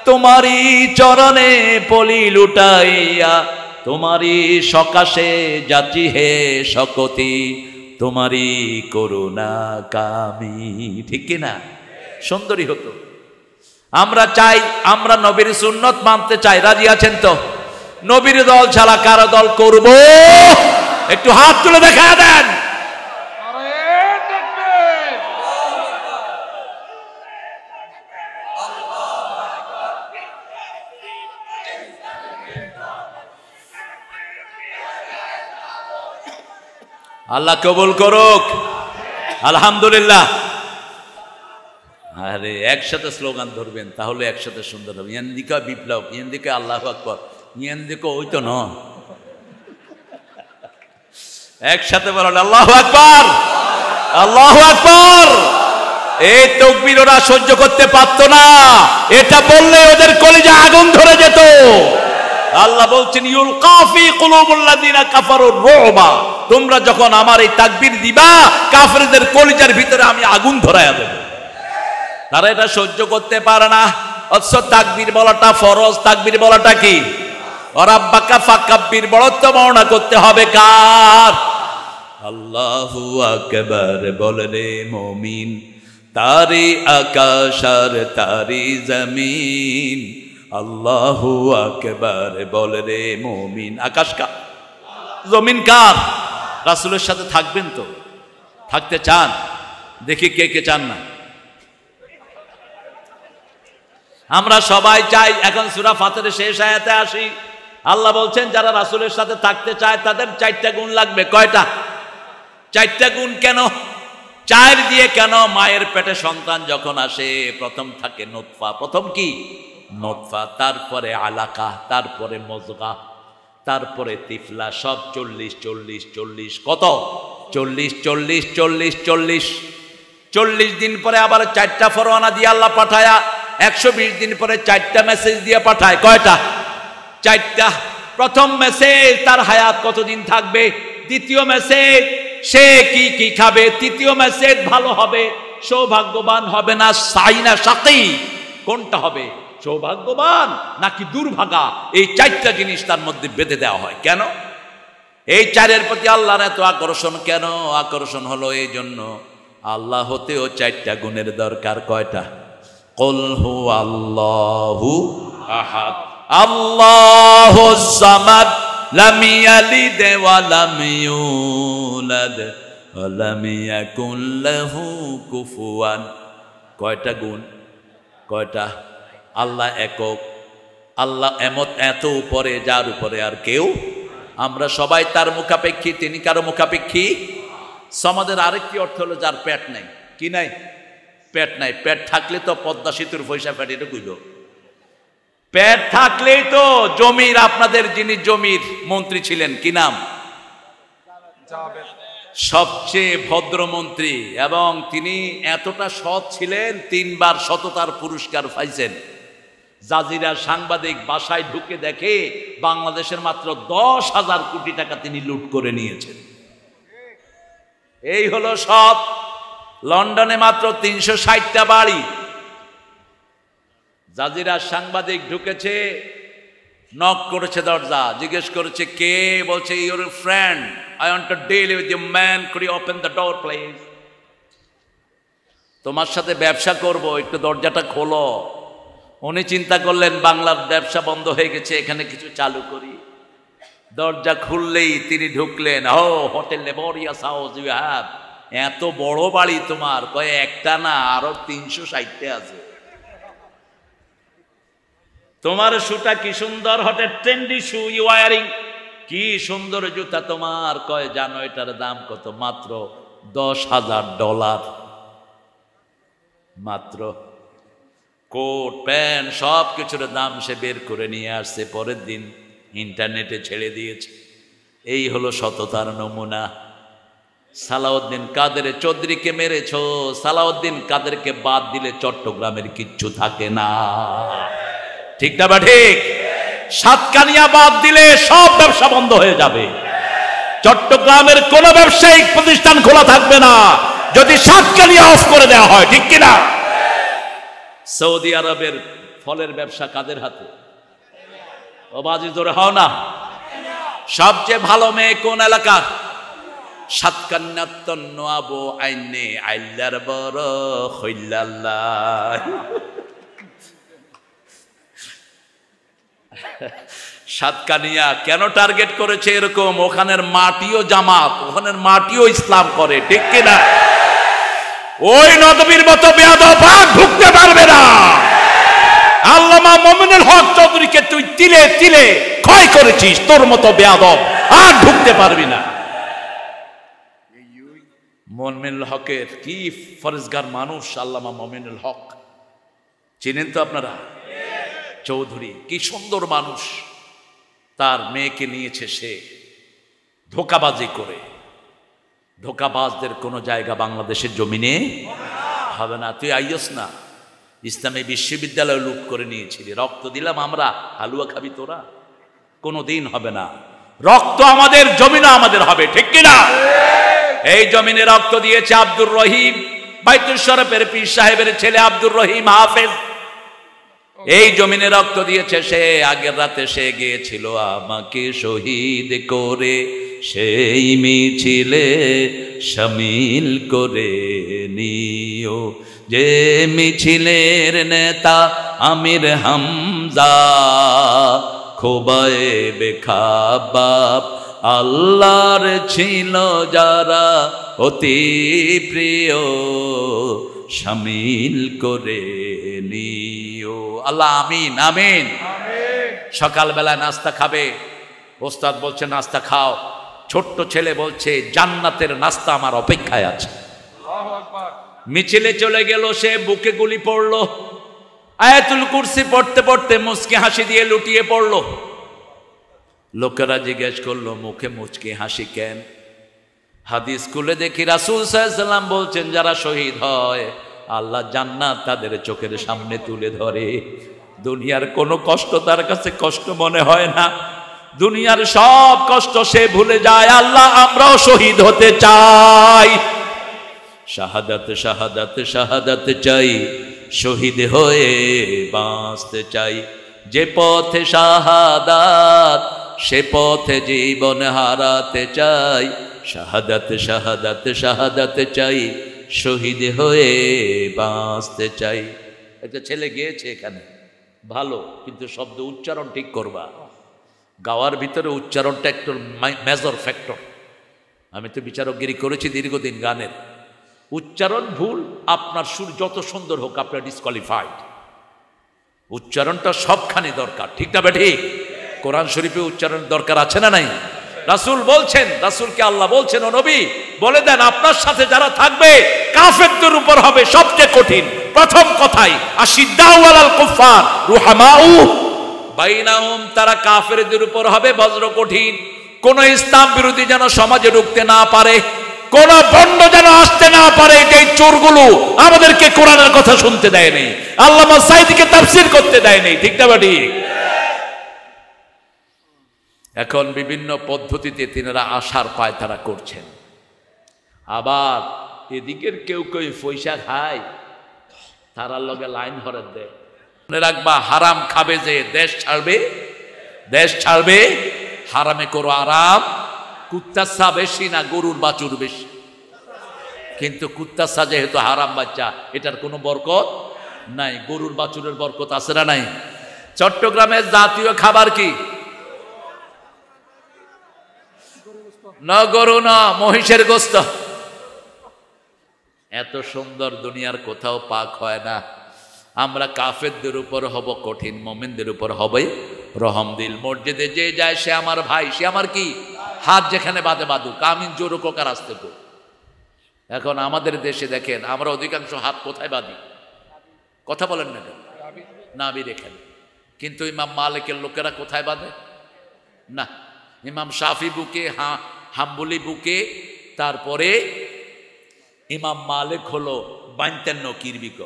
তোমারই চরণে পলি লুটাইয়া, তোমারই সকাশে যাচি হে শকতি, তোমারই করুণা কামি। ঠিক কিনা? সুন্দরী হতো। আমরা চাই, আমরা নবীর সুন্নত মানতে চাই, রাজি আছেন তো? নবীর দল ছাড়া কারো দল করব? একটু হাত তুলে দেখা দেন। আল্লাহ কবুল করুক, আলহামদুলিল্লাহ। আরে একসাথে স্লোগান ধরবেন, তাহলে একসাথে সুন্দর হবে। ইয়ান্দিকা বিপ্লব, ইয়ান্দিকা আল্লাহু আকবার, ইয়ান্দিকা ওই তো ন, একসাথে বলেন আল্লাহু আকবার, আল্লাহু আকবার। এই তাকবীর ওরা সহ্য করতে পারতো না, এটা বললে ওদের কলিজা আগুন ধরে যেত। আল্লাহ বলছেন, ইউলকা ফি কুলুবিল্লাযিনা কাফারুর রুবা, তোমরা যখন আমার এই তাকবীর দিবা, কাফেরদের কলিজার ভিতরে আমি আগুন ধরায়া দেব। তারা এটা সহ্য করতে পারে না। অথচ তাকবীর বলাটা ফরজ, তাকবীর বলাটা কি? রাব্বাকা ফাকাব্বির, বড়ত্ব বর্ণনা করতে হবে কার? আল্লাহু আকবার বলে রে মুমিন, তারি আকাশ আর তারি জমিন। আল্লাহু আকবার বলে রে মুমিন। আকাশ কার? জমিন কার? রাসূলের সাথে থাকবেন তো? থাকতে চান? দেখি কে কে চান না। আমরা সবাই চাই। এখন সূরা ফাতিহার শেষ আয়াতে আসি। আল্লাহ বলছেন, যারা রাসূলের সাথে থাকতে চায় তাদের 4টা গুণ লাগবে। কয়টা? 4টা গুণ। কেন 4 দিয়ে? কেন? মায়ের পেটে সন্তান যখন আসে, প্রথম থাকে নুতফা। প্রথম কি? নুতফা, তারপরে আলাকা, তারপরে মুজগা, তারপরে তিফলা। সব 40 40 40। কত? 40 40 40 40। 40 দিন পরে আবার 4টা ফরমানা দিয়ে আল্লাহ পাঠায়া 120 দিন পরে 4টা মেসেজ দিয়ে পাঠায়। কয়টা? 4টা। প্রথম মেসেজ, তার হায়াত কতদিন থাকবে। দ্বিতীয় মেসেজ, সে কি কি খাবে। তৃতীয় মেসেজ, ভালো হবে, সৌভাগ্যবান হবে না সাই না সাকি, কোনটা হবে? সৌভাগ্যবান নাকি দুর্ভাগা। এই 4টা জিনিস তার মধ্যে বেঁধে দেওয়া হয়। কেন? এই 4-এর প্রতি আল্লাহর এত আকর্ষণ কেন? আকর্ষণ হলো এই জন্য, আল্লাহ হতেও 4টা গুণের দরকার। কয়টা? কুল হুয়াল্লাহু আহাদ, আল্লাহুস সামাদ, লাম ইয়ালিদ ওয়া লাম ইউলাদ ওয়া লাম ইয়াকুল লাহু কুফুয়ান। কয়টা গুণ? কয়টা? আল্লাহ একক, আল্লাহ এত উপরে, যার উপরে আর কেউ। আমরা সবাই তার মুখাপেক্ষী, তিনি কারো মুখাপেক্ষী। সমাজের আরেকটি অর্থ হলো যার পেট নাই। কি নাই? পেট নাই। পেট থাকলে তো পদ্মা সেতুর পয়সা ফেটে কইল। পেট থাকলেই তো জমির, আপনাদের যিনি জমির মন্ত্রী ছিলেন, কি নাম? সবচেয়ে ভদ্রমন্ত্রী, এবং তিনি এতটা সৎ ছিলেন, 3বার সততার পুরস্কার পাইছেন। জাজিরার সাংবাদিক বাসায় ঢুকে দেখে বাংলাদেশের মাত্র 10,000 কোটি টাকা তিনি লুট করে নিয়েছেন। এই হলো সৎ। লন্ডনে মাত্র 360টা বাড়ি। জাজিরার সাংবাদিক ঢুকেছে, নক করেছে দরজা, জিজ্ঞেস করেছে কে। বলছে, your friend, I want to deal with you man, could you open the door please. তোমার সাথে ব্যবসা করব, একটু দরজাটা খোলো। উনি চিন্তা করলেন বাংলার ব্যবসা বন্ধ হয়ে গেছে, এখানে কিছু চালু করি। দরজা খুললেই তিনি ঢুকলেন। ও hotel laborious house you have, এত বড় বাড়ি তোমার? কয় একটা না, আরো 360টা আছে। তোমার শুটা কি সুন্দর, হটে ট্রেন্ডি শু ইউ ওয়ারিং, কি সুন্দর জুতা তোমার। কয় জানো এটার দাম কত? মাত্র $10,000। মাত্র কোট প্যান্ট সব কিছুর দাম সে বের করে নিয়ে আসছে, পরের দিন ইন্টারনেটে ছেড়ে দিয়েছে। এই হলো সততার নমুনা। সালাউদ্দিন কাদের চৌধুরীকে মেরেছ, সালাউদ্দিন কাদেরকে বাদ দিলে চট্টগ্রামের কিচ্ছু থাকে না, ঠিক না বা ঠিক? সাতকানিয়া বাদ দিলে সব ব্যবসা বন্ধ হয়ে যাবে। চট্টগ্রামের কোন ব্যবসায়িক প্রতিষ্ঠান খোলা থাকবে না যদি সাতকানিয়া অফ করে দেওয়া হয়, ঠিক কিনা? সৌদি আরবের ফলের ব্যবসা কাদের হাতে? ও বাজি জোরে হও না। সবচেয়ে ভালো মেয়ে কোন এলাকার? সাতকান্নাত্তন নোয়াবো আইনে আইল্লার বড় হইল্লাল্লাহ। সাতকানিয়া কেন টার্গেট করেছে এরকম? ওখানের মাটিও জামাত, ওখানের মাটিও ইসলাম করে, ঠিক কিনা? ওই নদবীর মতো বেয়াদব আর ঢুকতে পারবে না। আল্লামা মোমিনুল হক চৌধুরীকে তুই তিলে তিলে ক্ষয় করেছিস, তোর মতো বেয়াদব আর ঢুকতে পারবি না। মোমিনুল হকের কি ফরজগার মানুষ আল্লামা মোমিনুল হক, চিনেন তো আপনারা? চৌধুরী কি সুন্দর মানুষ। তার মেয়েকে নিয়েছে সে ধোকাবাজি করে। ধোকাবাজদের কোনো জায়গা বাংলাদেশের জমিনে হবে না। তুই আইয়স না, ইসলামী বিশ্ববিদ্যালয় লুট করে নিয়েছিলি, রক্ত দিলাম আমরা, হালুয়া খাবি তোরা? কোনো দিন হবে না। রক্ত আমাদের, জমিনও আমাদের হবে, ঠিক কিনা? এই জমিনে রক্ত দিয়েছে আব্দুর রহিম, বাইতুল শরফের পীর সাহেবের ছেলে আব্দুর রহিম হাফেজ। এই জমিনে রক্ত দিয়েছে সে। আগের রাতে সে গিয়েছিল আমাকে শহীদ করে সেই মিছিলে শামিল করে নিও, যে মিছিলের নেতা আমির হামজা, খোবায়ে বেখাবাব আল্লাহর ছিল যারা অতি প্রিয়, শামিল করে নিও। আল্লাহ আমিন আমিন। সকালবেলা নাস্তা খাবে, ওস্তাদ বলছে নাস্তা খাও, ছোট্ট ছেলে বলছে জান্নাতের নাস্তা আমার অপেক্ষায় আছে। মিছিলে চলে গেল, সে বুকে গুলি পড়লো, আয়াতুল কুরসি পড়তে পড়তে মুচকি হাসি দিয়ে লুটিয়ে পড়লো। লোকেরা জিজ্ঞেস করলো মুখে মুচকি হাসি কেন? হাদিস খুলে দেখি রাসূল সাল্লাল্লাহু আলাইহি ওয়াসাল্লাম বলছেন যারা শহীদ হয় আল্লাহ জান্নাত তাদের চোখের সামনে তুলে ধরে। দুনিয়ার কোনো কষ্ট তার কাছে কষ্ট মনে হয় না, দুনিয়ার সব কষ্ট সে ভুলে যায়। আল্লাহ আমরাও শহীদ হতে চাই, শাহাদাত শাহাদাত শাহাদাত চাই, শহীদ হয়ে বাঁচতে চাই। যে পথে শাহাদাত সে পথে জীবন হারাতে চাই, শাহাদাত শাহাদাত শাহাদাত চাই, শহীদ হয়ে বাঁচতে চাই। একটা ছেলে গিয়েছে এখানে ভালো, কিন্তু শব্দ উচ্চারণ ঠিক করবা। গাওয়ার ভিতরে উচ্চারণটা একটু মেজর ফ্যাক্টর। আমি তো বিচারকগিরি করেছি দীর্ঘদিন, গানের উচ্চারণ ভুল, আপনার সুর যত সুন্দর হোক আপনার ডিসকোয়ালিফাইড। উচ্চারণটা সবখানে দরকার, ঠিক না বেঠি? কোরআন শরীফে উচ্চারণ দরকার আছে না নাই? রাসূল বলছেন, রাসূলকে আল্লাহ বলছেন ও নবী বলে দেন আপনার সাথে যারা থাকবে কাফেরদের উপর হবে সবচেয়ে কঠিন। প্রথম কথাই আশিদ্দাউ আলাল কুফার রুহামাউ বাইনাহুম, তারা কাফেরদের উপর হবে বজ্র কঠিন। কোন ইসলাম বিরোধী যেন সমাজে ঢুকতে না পারে, কোন বন্ড যেন আসতে না পারে। এই চোরগুলো আমাদেরকে কোরআনের কথা শুনতে দেয় নেই, আল্লামা সাঈদীকে তাফসীর করতে দেয় নেই, ঠিক না বাটি? এখন বিভিন্ন পদ্ধতিতে তিনারা আশার পায়তারা করছেন। আবার এদিকের কেউ কেউ পয়সা খায়, তারার লগে লাইন হরে দেয়। মনে রাখবা হারাম খাবে যে দেশ ছাড়বে, দেশ ছাড়বে। হারামে করো আরাম। কুত্তার চা বেশি না গরুর বাছুর বেশি? কিন্তু কুত্তার চা যেহেতু হারাম বাচ্চা, এটার কোনো বরকত নাই। গরুর বাছুরের বরকত আছে না নাই? চট্টগ্রামের জাতীয় খাবার কি? না গরু না, মহিষের গোস্ত। এত সুন্দর দুনিয়ার কোথাও পাক হয় না। আমরা কাফেরদের উপর হব কঠিন, মোমেনদের উপর হবে রহমদিল। মসজিদে যে যায় সে আমার ভাই, সে আমার কি, হাত যেখানে বাঁধে বাঁধুক, আমিন জোর কোকার আসতে কো। এখন আমাদের দেশে দেখেন আমরা অধিকাংশ হাত কোথায় বাঁধি? কথা বলেন না কেন? নাবির এখানে। কিন্তু ইমাম মালিকের লোকেরা কোথায় বাঁধে? না, ইমাম শাফি বুকে, হাম্বলি বুকে, তারপরে ইমাম মালিক হলো 52 কিরবিক,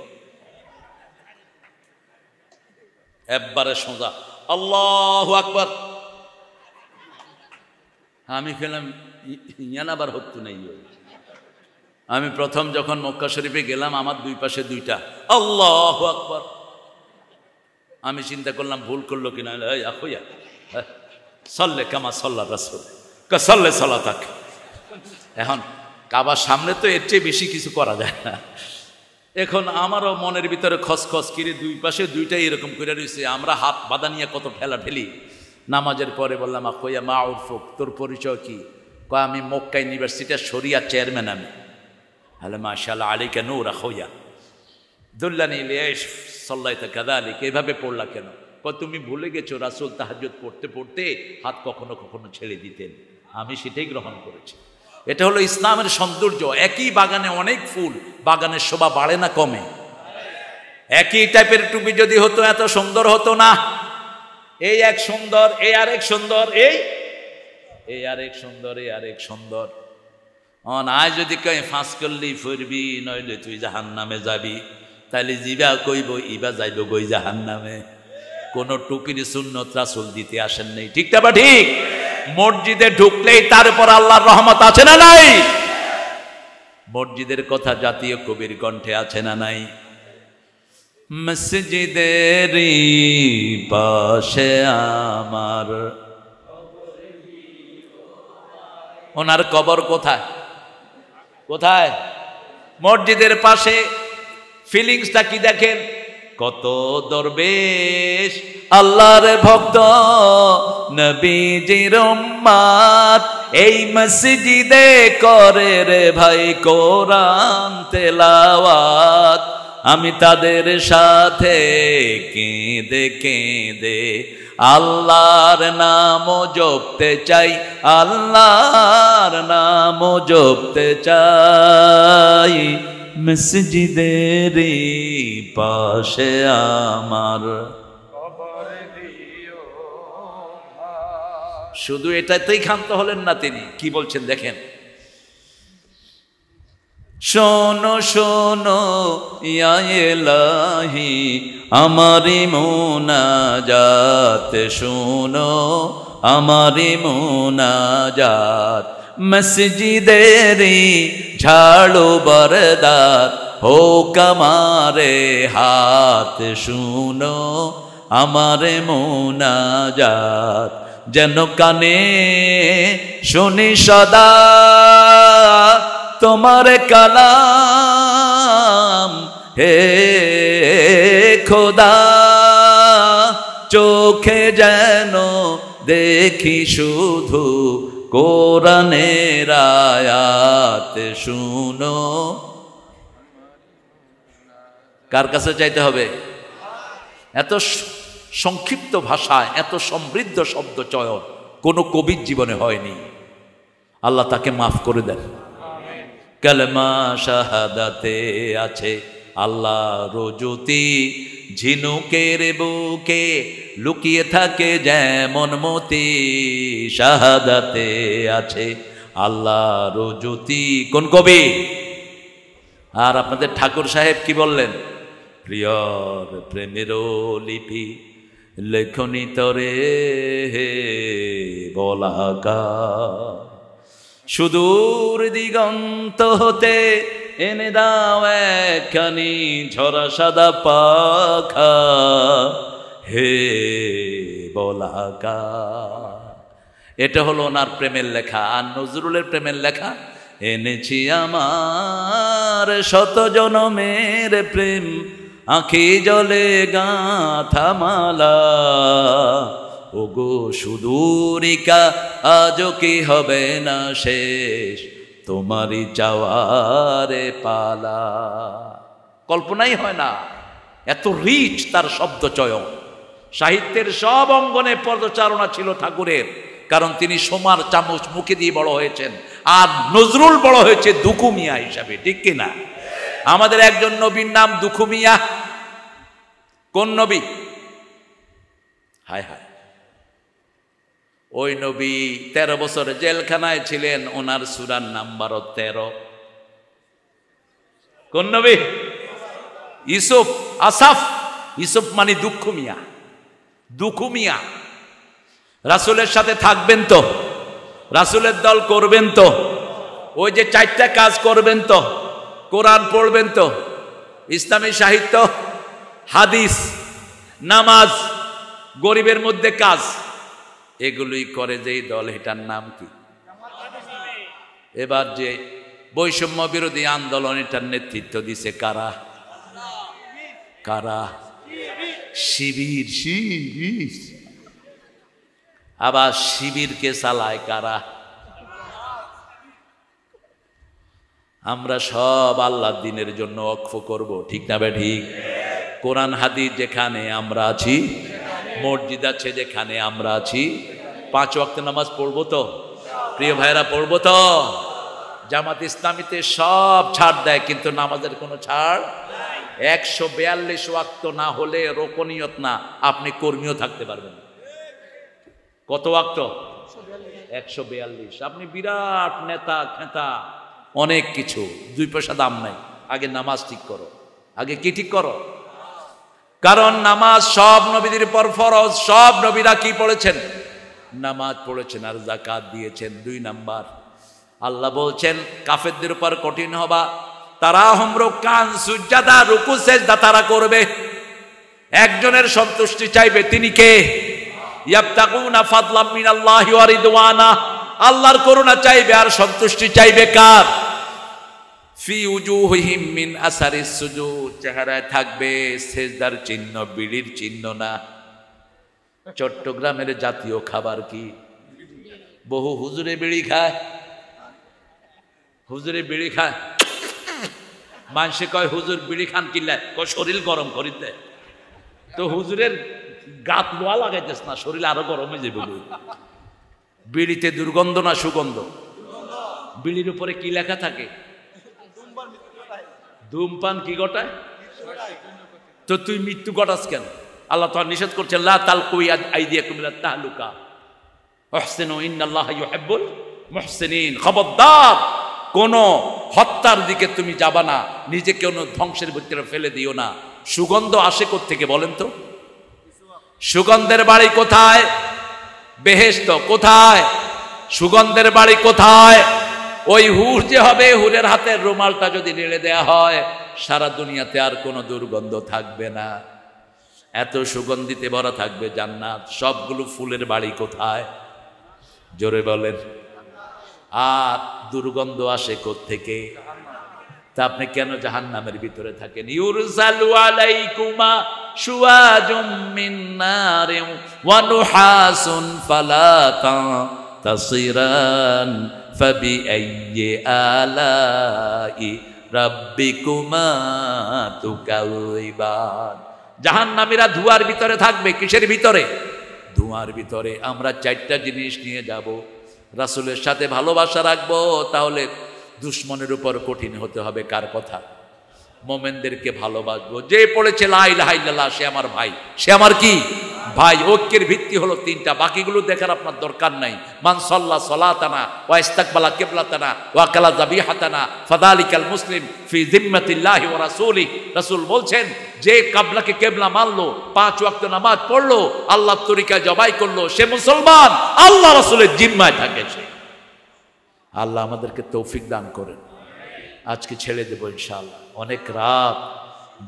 একবারে সোজা আল্লাহু আকবার। আমি খেলাম ইয়ানাবার হতো নাই। আমি প্রথম যখন মক্কা শরীফে গেলাম আমার দুই পাশে দুইটা আল্লাহু আকবার। আমি চিন্তা করলাম ভুল করলো কিনা, সল্লে কামা সল্লা রাসূল কাসাল্লে সালাতাক। এখন কাবার সামনে তো এর চেয়ে বেশি কিছু করা যায় না। এখন আমারও মনের ভিতরে খসখস কিরে, দুই পাশে দুইটাই এরকম করে রয়েছে, আমরা হাত বাঁধা নিয়ে কত ঠেলা ঠেলি। নামাজের পরে বললাম আকইয়া মা উরফুক, তোর পরিচয় কি? কয় আমি মক্কা ইউনিভার্সিটির শরিয়া চেয়ারম্যান। আমি হ্যালো মাশাআল্লাহ আলাইকা নূর আখওয়া দুল্লানি লিয়াশ সাল্লাইতা কাযালিক। এইভাবে পড়লা কেন? কয় তুমি ভুলে গেছো রাসূল তাহাজ্জুদ পড়তে পড়তে হাত কখনো কখনো ছেড়ে দিতেন, আমি সেটাই গ্রহণ করেছি। এটা হলো ইসলামের সৌন্দর্য। একই বাগানে অনেক ফুল, বাগানের শোভা বাড়ে না কমে? একই টাইপের টুপি যদি হতো এত সুন্দর হতো না। এই এক সুন্দর, এই আরেক সুন্দর, এই আরেক সুন্দর, এই আরেক সুন্দর। আয় যদি কয় ফাঁস করলি ফিরবি, নইলে তুই জাহান্নামে যাবি, তাইলে জিবা কইব ইবা যাইব গই জাহান্নামে। কোন টুপির সুন্নত রাসূল দিতে আসেন নাই, ঠিক না? বা ঠিক? মসজিদে ঢুকলেই তার উপর আল্লাহর রহমত আছে না নাই? মসজিদের কথা জাতীয় কবির কণ্ঠে আছে না নাই? মসজিদের পাশে আমার, ওনার কবর কোথায়? কোথায়? মসজিদের পাশে। ফিলিংসটা কি দেখেন? কত দরবেশ আল্লাহর ভক্ত নবীজির উম্মত এই মসজিদে করে রে ভাই কোরআন তেলাওয়াত। আমি তাদের সাথে কেঁদে কেঁদে আল্লাহর নাম জপতে চাই, আল্লাহর নাম জপতে চাই। মসজিদের পাশে আমার। শুধু এটাতেই ক্ষান্ত হলেন না তিনি, কি বলছেন দেখেন। শোনো শোনো ইয়া ইলাহি আমারি মুনাজাত, শোনো আমারি মুনাজাত। মসজিদেরি ঝাড়ু বরদার হোক আমারে হাত, শুনো আমারে মুনাজাত। যেন কানে শুনি সদা তোমার কালাম, হে খোদা চোখে যেন দেখি শুধু কোরআনের আয়াত, শুনো। কার কাছে চাইতে হবে? এত সংক্ষিপ্ত ভাষায় এত সমৃদ্ধ শব্দ চয়ন কোন কবির জীবনে হয়নি। আল্লাহ তাকে মাফ করে দেন। কালেমা শাহাদাতে আছে আল্লাহর জ্যোতি, ঝিনুকের বুকে লুকিয়ে থাকে যেমন মতি। শাহাদাতে আছে আল্লাহর জ্যোতি। কোন কবি? আর আপনাদের ঠাকুর সাহেব কি বললেন? প্রিয়র প্রেমের লিপি লেখনি তরে বলাকা, সুদূর দিগন্ত হতে এনে দাও একখানি ঝরা সাদা পাখা, হে বলাকা। এটা হলো ওনার প্রেমের লেখা। আর নজরুলের প্রেমের লেখা, এনেছি আমার শত জনমের প্রেম আঁখি জলে গাঁথা মালা। ওগো সুদূরিকা আজও কি হবে না শেষ, তোমারই চাওয়ারে পালা। কল্পনাই হয় না, এত রিচ তার শব্দ চয়ন। সাহিত্যের সব অঙ্গনে পদচারণা ছিল ঠাকুরের, কারণ তিনি সোমার চামচ মুখে দিয়ে বড় হয়েছেন। আর নজরুল বড় হয়েছে দুখু মিয়া হিসাবে, ঠিক কিনা? আমাদের একজন নবীর নাম দুখু মিয়া। কোন নবী? হায় হায়, ওই নবী 13 বছর জেলখানায় ছিলেন, ওনার সূরার নাম্বার 13। কোন নবী? ইউসুফ, আসাফ। ইউসুফ মানে দুঃখ মিয়া, দুঃখু মিয়া। রাসূলের সাথে থাকবেন তো, রাসূলের দল করবেন তো, ওই যে 4টা কাজ করবেন তো, কোরআন পড়বেন তো, ইসলামী সাহিত্য, হাদিস, নামাজ, গরিবের মধ্যে কাজ, এগুলোই করে যেই দল, এটার নাম কি? এবার যে বৈষম্য বিরোধী আন্দোলন, এটার নেতৃত্ব দিছে কারা? কারা? শিবির। শিবির। আবার শিবিরকে চালায় কারা? আমরা সব আল্লাহর দ্বীনের জন্য ওয়াকফ করব, ঠিক না ঠিক? কোরআন হাদিস যেখানে আমরা আছি, মসজিদ আছে যেখানে আমরা আছি, 5 ওয়াক্ত নামাজ পড়বো তো? প্রিয় ভাইরা, পড়বো তো? জামাত ইসলামীতে সব ছাড় দেয়, কিন্তু নামাজের কোনো ছাড়। 142 ওয়াক্ত না হলে রোকনিয়ত না, আপনি কর্মীও থাকতে পারবেন। কত ওয়াক্ত? 142। আপনি বিরাট নেতা খেতা, অনেক কিছু, 2 পয়সা দাম নাই। আগে নামাজ ঠিক করো, আগে কি ঠিক করো? কারণ নামাজ সব নবীদের পর ফরজ। সব নবীরা কি পড়েছেন? নামাজ পড়েছেন আর যাকাত দিয়েছেন। 2 নাম্বার, আল্লাহ বলছেন কাফেরদের উপর কঠিন হবা, তারা হুমরুকান সুজদা, রুকু সেজদা তারা করবে। একজনের সন্তুষ্টি চাইবে, তিনি কে? ইয়াবতাগুনা ফাদলাম মিনাল্লাহি ওয়া রিদওয়ানা, আল্লাহর করুণা চাইবে আর সন্তুষ্টি চাইবে কার? ফি উজুহিহিম মিন আসারিস সুজুদ, চেহারায় থাকবে সেজদার চিহ্ন, বিড়ির চিহ্ন না। চট্টগ্রামের জাতীয় খাবার কি? বহু হুজুরে বিড়ি খায়, হুজুরে বিড়ি খায়। মানুষে কয় হুজুর বিড়ি খান কিল্লা, কয় শরীর গরম করিতে। তো হুজুরের গাত লোয়া লাগাইতেছ না, শরীর আরো গরম হয়ে যাবে। বিড়িতে দুর্গন্ধ না সুগন্ধ? বিড়ির উপরে কি লেখা থাকে? ধূমপান কি ঘটায়? তো তুই মৃত্যু ঘটাস কেন? আল্লাহ তো নিষেধ করছেন, লা তালকু আইদিয়াকুম ইলা তাহলুকা ওয়াহসিনু ইন্নাল্লাহা ইউহিব্বুল মুহসিনিন। খবরদার, কোন হত্যার দিকে তুমি যাবা না, নিজেকে কোনো ধ্বংসের ভিতরে ফেলে দিও না। সুগন্ধ আসে কোত্থেকে বলেন তো? সুগন্ধের বাড়ি কোথায়? বেহেশত। কোথায় সুগন্ধের বাড়ি? কোথায়? ওই হুর যে হবে, হুরের হাতের রুমালটা যদি নেড়ে দেয়া হয়, সারা দুনিয়াতে আর কোনো দুর্গন্ধ থাকবে না। এত সুগন্ধিতে ভরা থাকবে জান্নাত। সবগুলো ফুলের বাড়ি কোথায়? জোরে বলেন। আর দুর্গন্ধ আসে কোত্থেকে? তা আপনি কেন জাহান্নামের ভিতরে থাকেন? ইউরসালু আলাইকুমা শুওয়াজুম মিন নারিন ওয়া নুহাসুন ফালা তাসিরান ফাবিআইয়ি আলাই রাব্বিকুমা তুকাযিবান। জাহান্নামীরা ধোঁয়ার ভিতরে থাকবে। কিসের ভিতরে? ধোঁয়ার ভিতরে। আমরা 4টা জিনিস নিয়ে যাব। রাসূলের সাথে ভালোবাসা রাখবো, তাহলে দুশ্মনের উপর কঠিন হতে হবে। কার কথা? মোমেনদেরকে ভালোবাসবো। যে পড়েছে লা ইলাহা ইল্লাল্লাহ, সে আমার ভাই, সে আমার কি ভাই। ঐক্যের ভিত্তি হলো 3টা, বাকিগুলো দেখার আপনার দরকার নাই। মান সাল্লা সালাতানা ওয়া ইস্তাকবালা কিবলাতানা ওয়া কালা যাবিহাতানা ফাযালিকাল মুসলিম ফি জিম্মাতিল্লাহি ওয়া রাসূলি। রাসূল বলছেন, যে কিবলাকে কিবলা মানলো, 5 ওয়াক্ত নামাজ পড়লো, আল্লাহর তরিকায় জবাই করলো, সে মুসলমান, আল্লাহ রাসূলের জিম্মায় থাকে সে। আল্লাহ আমাদেরকে তৌফিক দান করেন। আজকে ছেড়ে দেব ইনশাআল্লাহ। অনেক রাত,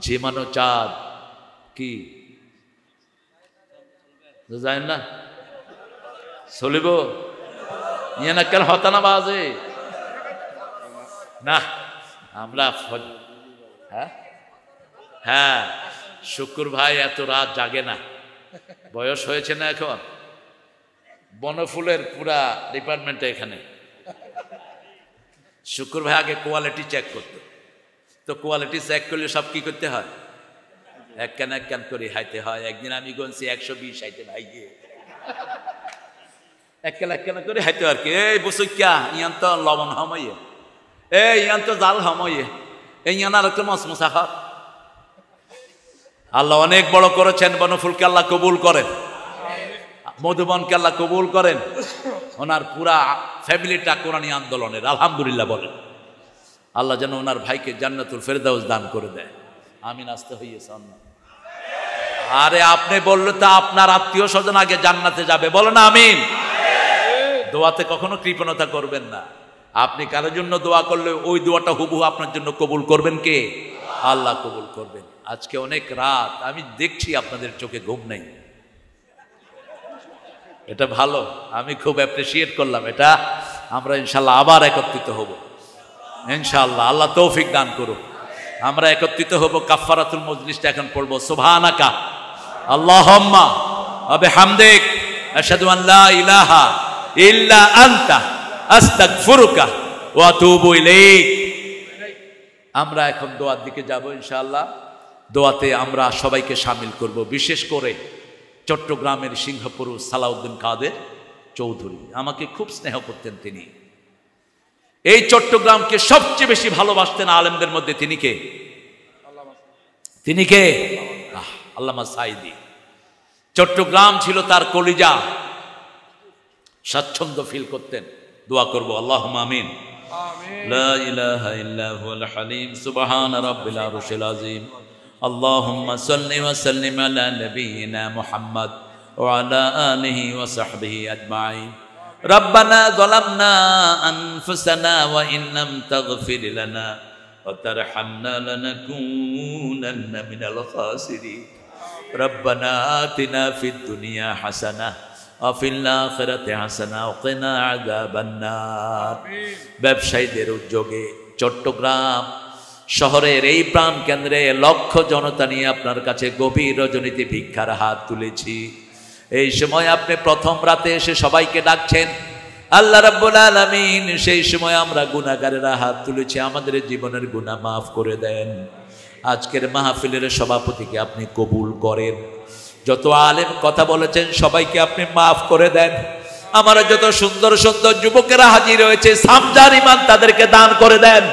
যেমানো চাঁদ কি যায় না চলিব ইয়ে না কেন হতানা বাজে না। আমরা হ্যাঁ, শুকুর ভাই এত রাত জাগে না, বয়স হয়েছে না এখন। বনফুলের পুরা ডিপার্টমেন্টে এখানে শুকুর ভাই আগে কোয়ালিটি চেক করতো, তো কোয়ালিটি চেক করলে সব কি করতে হয়, এক ক্যান করে হাইতে হয়। একদিন আমি গনছি 120 হাইতে ভাই গিয়ে এক ক্যান করে হাইতে আর কি। এই বসে ক্যা ইয়ান তো লবণ হামাইয়ে, এই ইয়ান তো জাল হামাইয়ে, এই ইয়ান আর একটা মশমশা খা। আল্লাহ অনেক বড় করেছেন, বনফুলকে আল্লাহ কবুল করেন, মধুবনকে আল্লাহ কবুল করেন। ওনার পুরা ফ্যামিলিটা কোরআনী আন্দোলনের, আলহামদুলিল্লাহ বলেন। আল্লাহ যেন ওনার ভাইকে জান্নাতুল ফেরদাউস দান করে দেয়। আমিন। আসতে হইয়েছে অন্য। আরে আপনি বললে তো আপনার আত্মীয় স্বজন আগে জান্নাতে যাবে, বলেন আমিন। দোয়াতে কখনো কৃপণতা করবেন না। আপনি কারোর জন্য দোয়া করলে ওই দোয়াটা হুবহু আপনার জন্য কবুল করবেন কে? আল্লাহ কবুল করবেন। আজকে অনেক রাত, আমি দেখছি আপনাদের চোখে ঘুম নেই, এটা ভালো, আমি খুব অ্যাপ্রিসিয়েট করলাম এটা। আমরা ইনশাল্লাহ আবার একত্রিত হব ইনশাআল্লাহ, আল্লাহ তৌফিক দান করুন। আমরা একত্রিত হব। কাফারাতুল মজলিসটা এখন পড়বো। সুবহানাকা আল্লাহুম্মা ওয়া বিহামদিক আশহাদু আন লা ইলাহা ইল্লা আনতা আস্তাগফিরুকা ওয়া আতুবু ইলাইক। আমরা এখন দোয়ার দিকে যাব ইনশাআল্লাহ। দোয়াতে আমরা সবাইকে শামিল করব, বিশেষ করে চট্টগ্রামের সিংহপুরুষ সালাউদ্দিন কাদের চৌধুরী। আমাকে খুব স্নেহ করতেন তিনি। এই চট্টগ্রামকে সবচেয়ে বেশি ভালোবাসতেন আলেমদের মধ্যে। তিনি কে? তিনি কে? আল্লামা সাঈদী। চট্টগ্রাম ছিল তার কলিজা, স্বাচ্ছন্দ্য ফিল করতেন। দোয়া করব, আল্লাহুম্মা আমিন। লা ইলাহা ইল্লা হুয়াল হালিম সুবহানা রাব্বিল আরশিল আযীম। اللهم صل وسلم على نبينا محمد وعلى آله وصحبه أجمعين. ربنا ظلمنا أنفسنا وإن لم تغفر لنا وترحمنا لنكونن من الخاسرين. ربنا آتنا في الدنيا حسنة وفي الآخرة حسنة وقنا عذاب النار. ব্যবসায়ীদের উদ্যোগে চট্টগ্রাম শহরের এই প্রাণ কেন্দ্রে লক্ষ জনতা নিয়ে আপনার কাছে গভীর রজনীতে ভিক্ষার হাত তুলেছি। এই সময় আপনি প্রথম রাতে এসে সবাইকে ডাকছেন, আল্লাহ রাব্বুল আলামিন। সেই সময় আমরা গুনাহগারেরা হাত তুলেছি, আমাদের জীবনের গুনাহ মাফ করে দেন। আজকের মাহফিলের সভাপতিকে আপনি কবুল করেন। যত আলেম কথা বলেছেন সবাইকে আপনি মাফ করে দেন। আমার যত সুন্দর সুন্দর যুবকেরা হাজির হয়েছে, সামজার ইমান তাদেরকে দান করে দেন।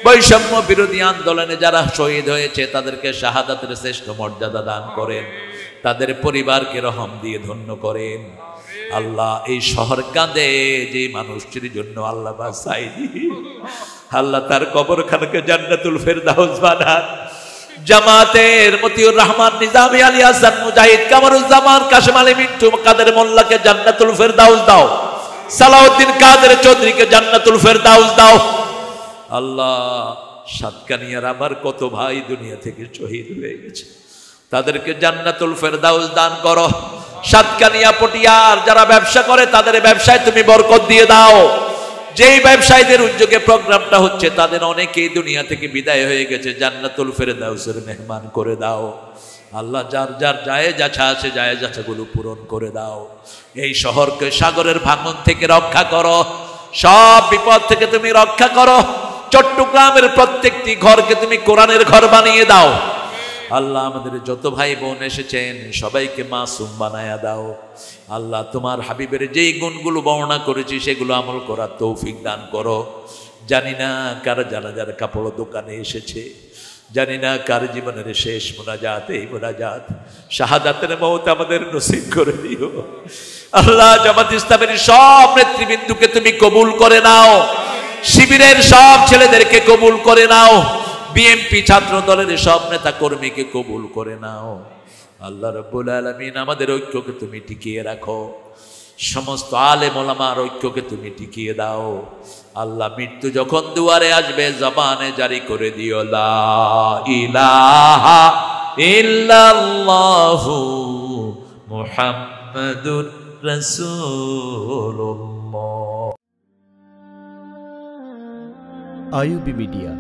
বৈষম্য বিরোধী আন্দোলনে যারা শহীদ হয়েছে তাদেরকে শাহাদাতের শ্রেষ্ঠ মর্যাদা দান করেন। তাদের পরিবারকে রহম দিয়ে ধন্য করেন। আল্লাহ এই শহর কাঁদে যে মানুষটির জন্য আল্লাহ সাঈদী, আল্লাহ তার কবরখানাকে জান্নাতুল ফেরদাউস বানান। জামাতের মতিউর রহমান নিজামী, আলী হাসান মুজাহিদ, কামরুজ্জামান, কাশেম আলী মিন্টু, কাদের মোল্লাকে জান্নাতুল ফেরদাউস দাও। সালাউদ্দিন কাদের চৌধুরীকে জান্নাতুল ফেরদাউস দাও। আল্লাহ সাতকানিয়ার আমার কত ভাই দুনিয়া থেকে শহীদ হয়ে গেছে, তাদেরকে জান্নাতুল ফেরদাউস দান করো। সাতকানিয়া পটিয়ার যারা ব্যবসা করে তাদের ব্যবসায় তুমি বরকত দিয়ে দাও। যেই ব্যবসায়ীদের উদ্যোগে প্রোগ্রামটা হচ্ছে তাদের অনেকেই দুনিয়া থেকে বিদায় হয়ে গেছে, জান্নাতুল ফেরদাউসের মেহমান করে দাও। আল্লাহ যার যার জায়েজ আছে জায়েজ আছাগুলো পূরণ করে দাও। এই শহরকে সাগরের ভাঙন থেকে রক্ষা করো, সব বিপদ থেকে তুমি রক্ষা করো। চট্টগ্রামের প্রত্যেকটি ঘরকে তুমি কোরআনের ঘর বানিয়ে দাও। আল্লাহ আমাদের যত ভাই বোন এসেছেন সবাইকে মাসুম বানায়া দাও। আল্লাহ তোমার হাবিবের যেই গুণগুলো বর্ণনা করেছি সেগুলো আমল করার তৌফিক দান করো। জানি না কার জানাজার কাপড় দোকানে এসেছে, জানি না কার জীবনের শেষ মোনাজাত, এই মোনাজাত শাহাদাতের মওত আমাদের নসিব করে দিও। আল্লাহ জামাত ইসলামের সব নেতৃবৃন্দকে তুমি কবুল করে নাও, শিবিরের সব ছেলেদেরকে কবুল করে নাও, বিএনপি ছাত্র দলের সব নেতা কর্মীকে কবুল করে নাও। আল্লাহ রাব্বুল আলামিন আমাদের ঐক্যকে তুমি টিকিয়ে রাখো, সমস্ত আলেম ওলামার ঐক্যকে তুমি টিকিয়ে দাও। আল্লাহ মৃত্যু যখন দুয়ারে আসবে জবানে জারি করে দিও লা ইলাহা ইল্লাল্লাহু মুহাম্মাদুর রাসূলুল্লাহ। IUB media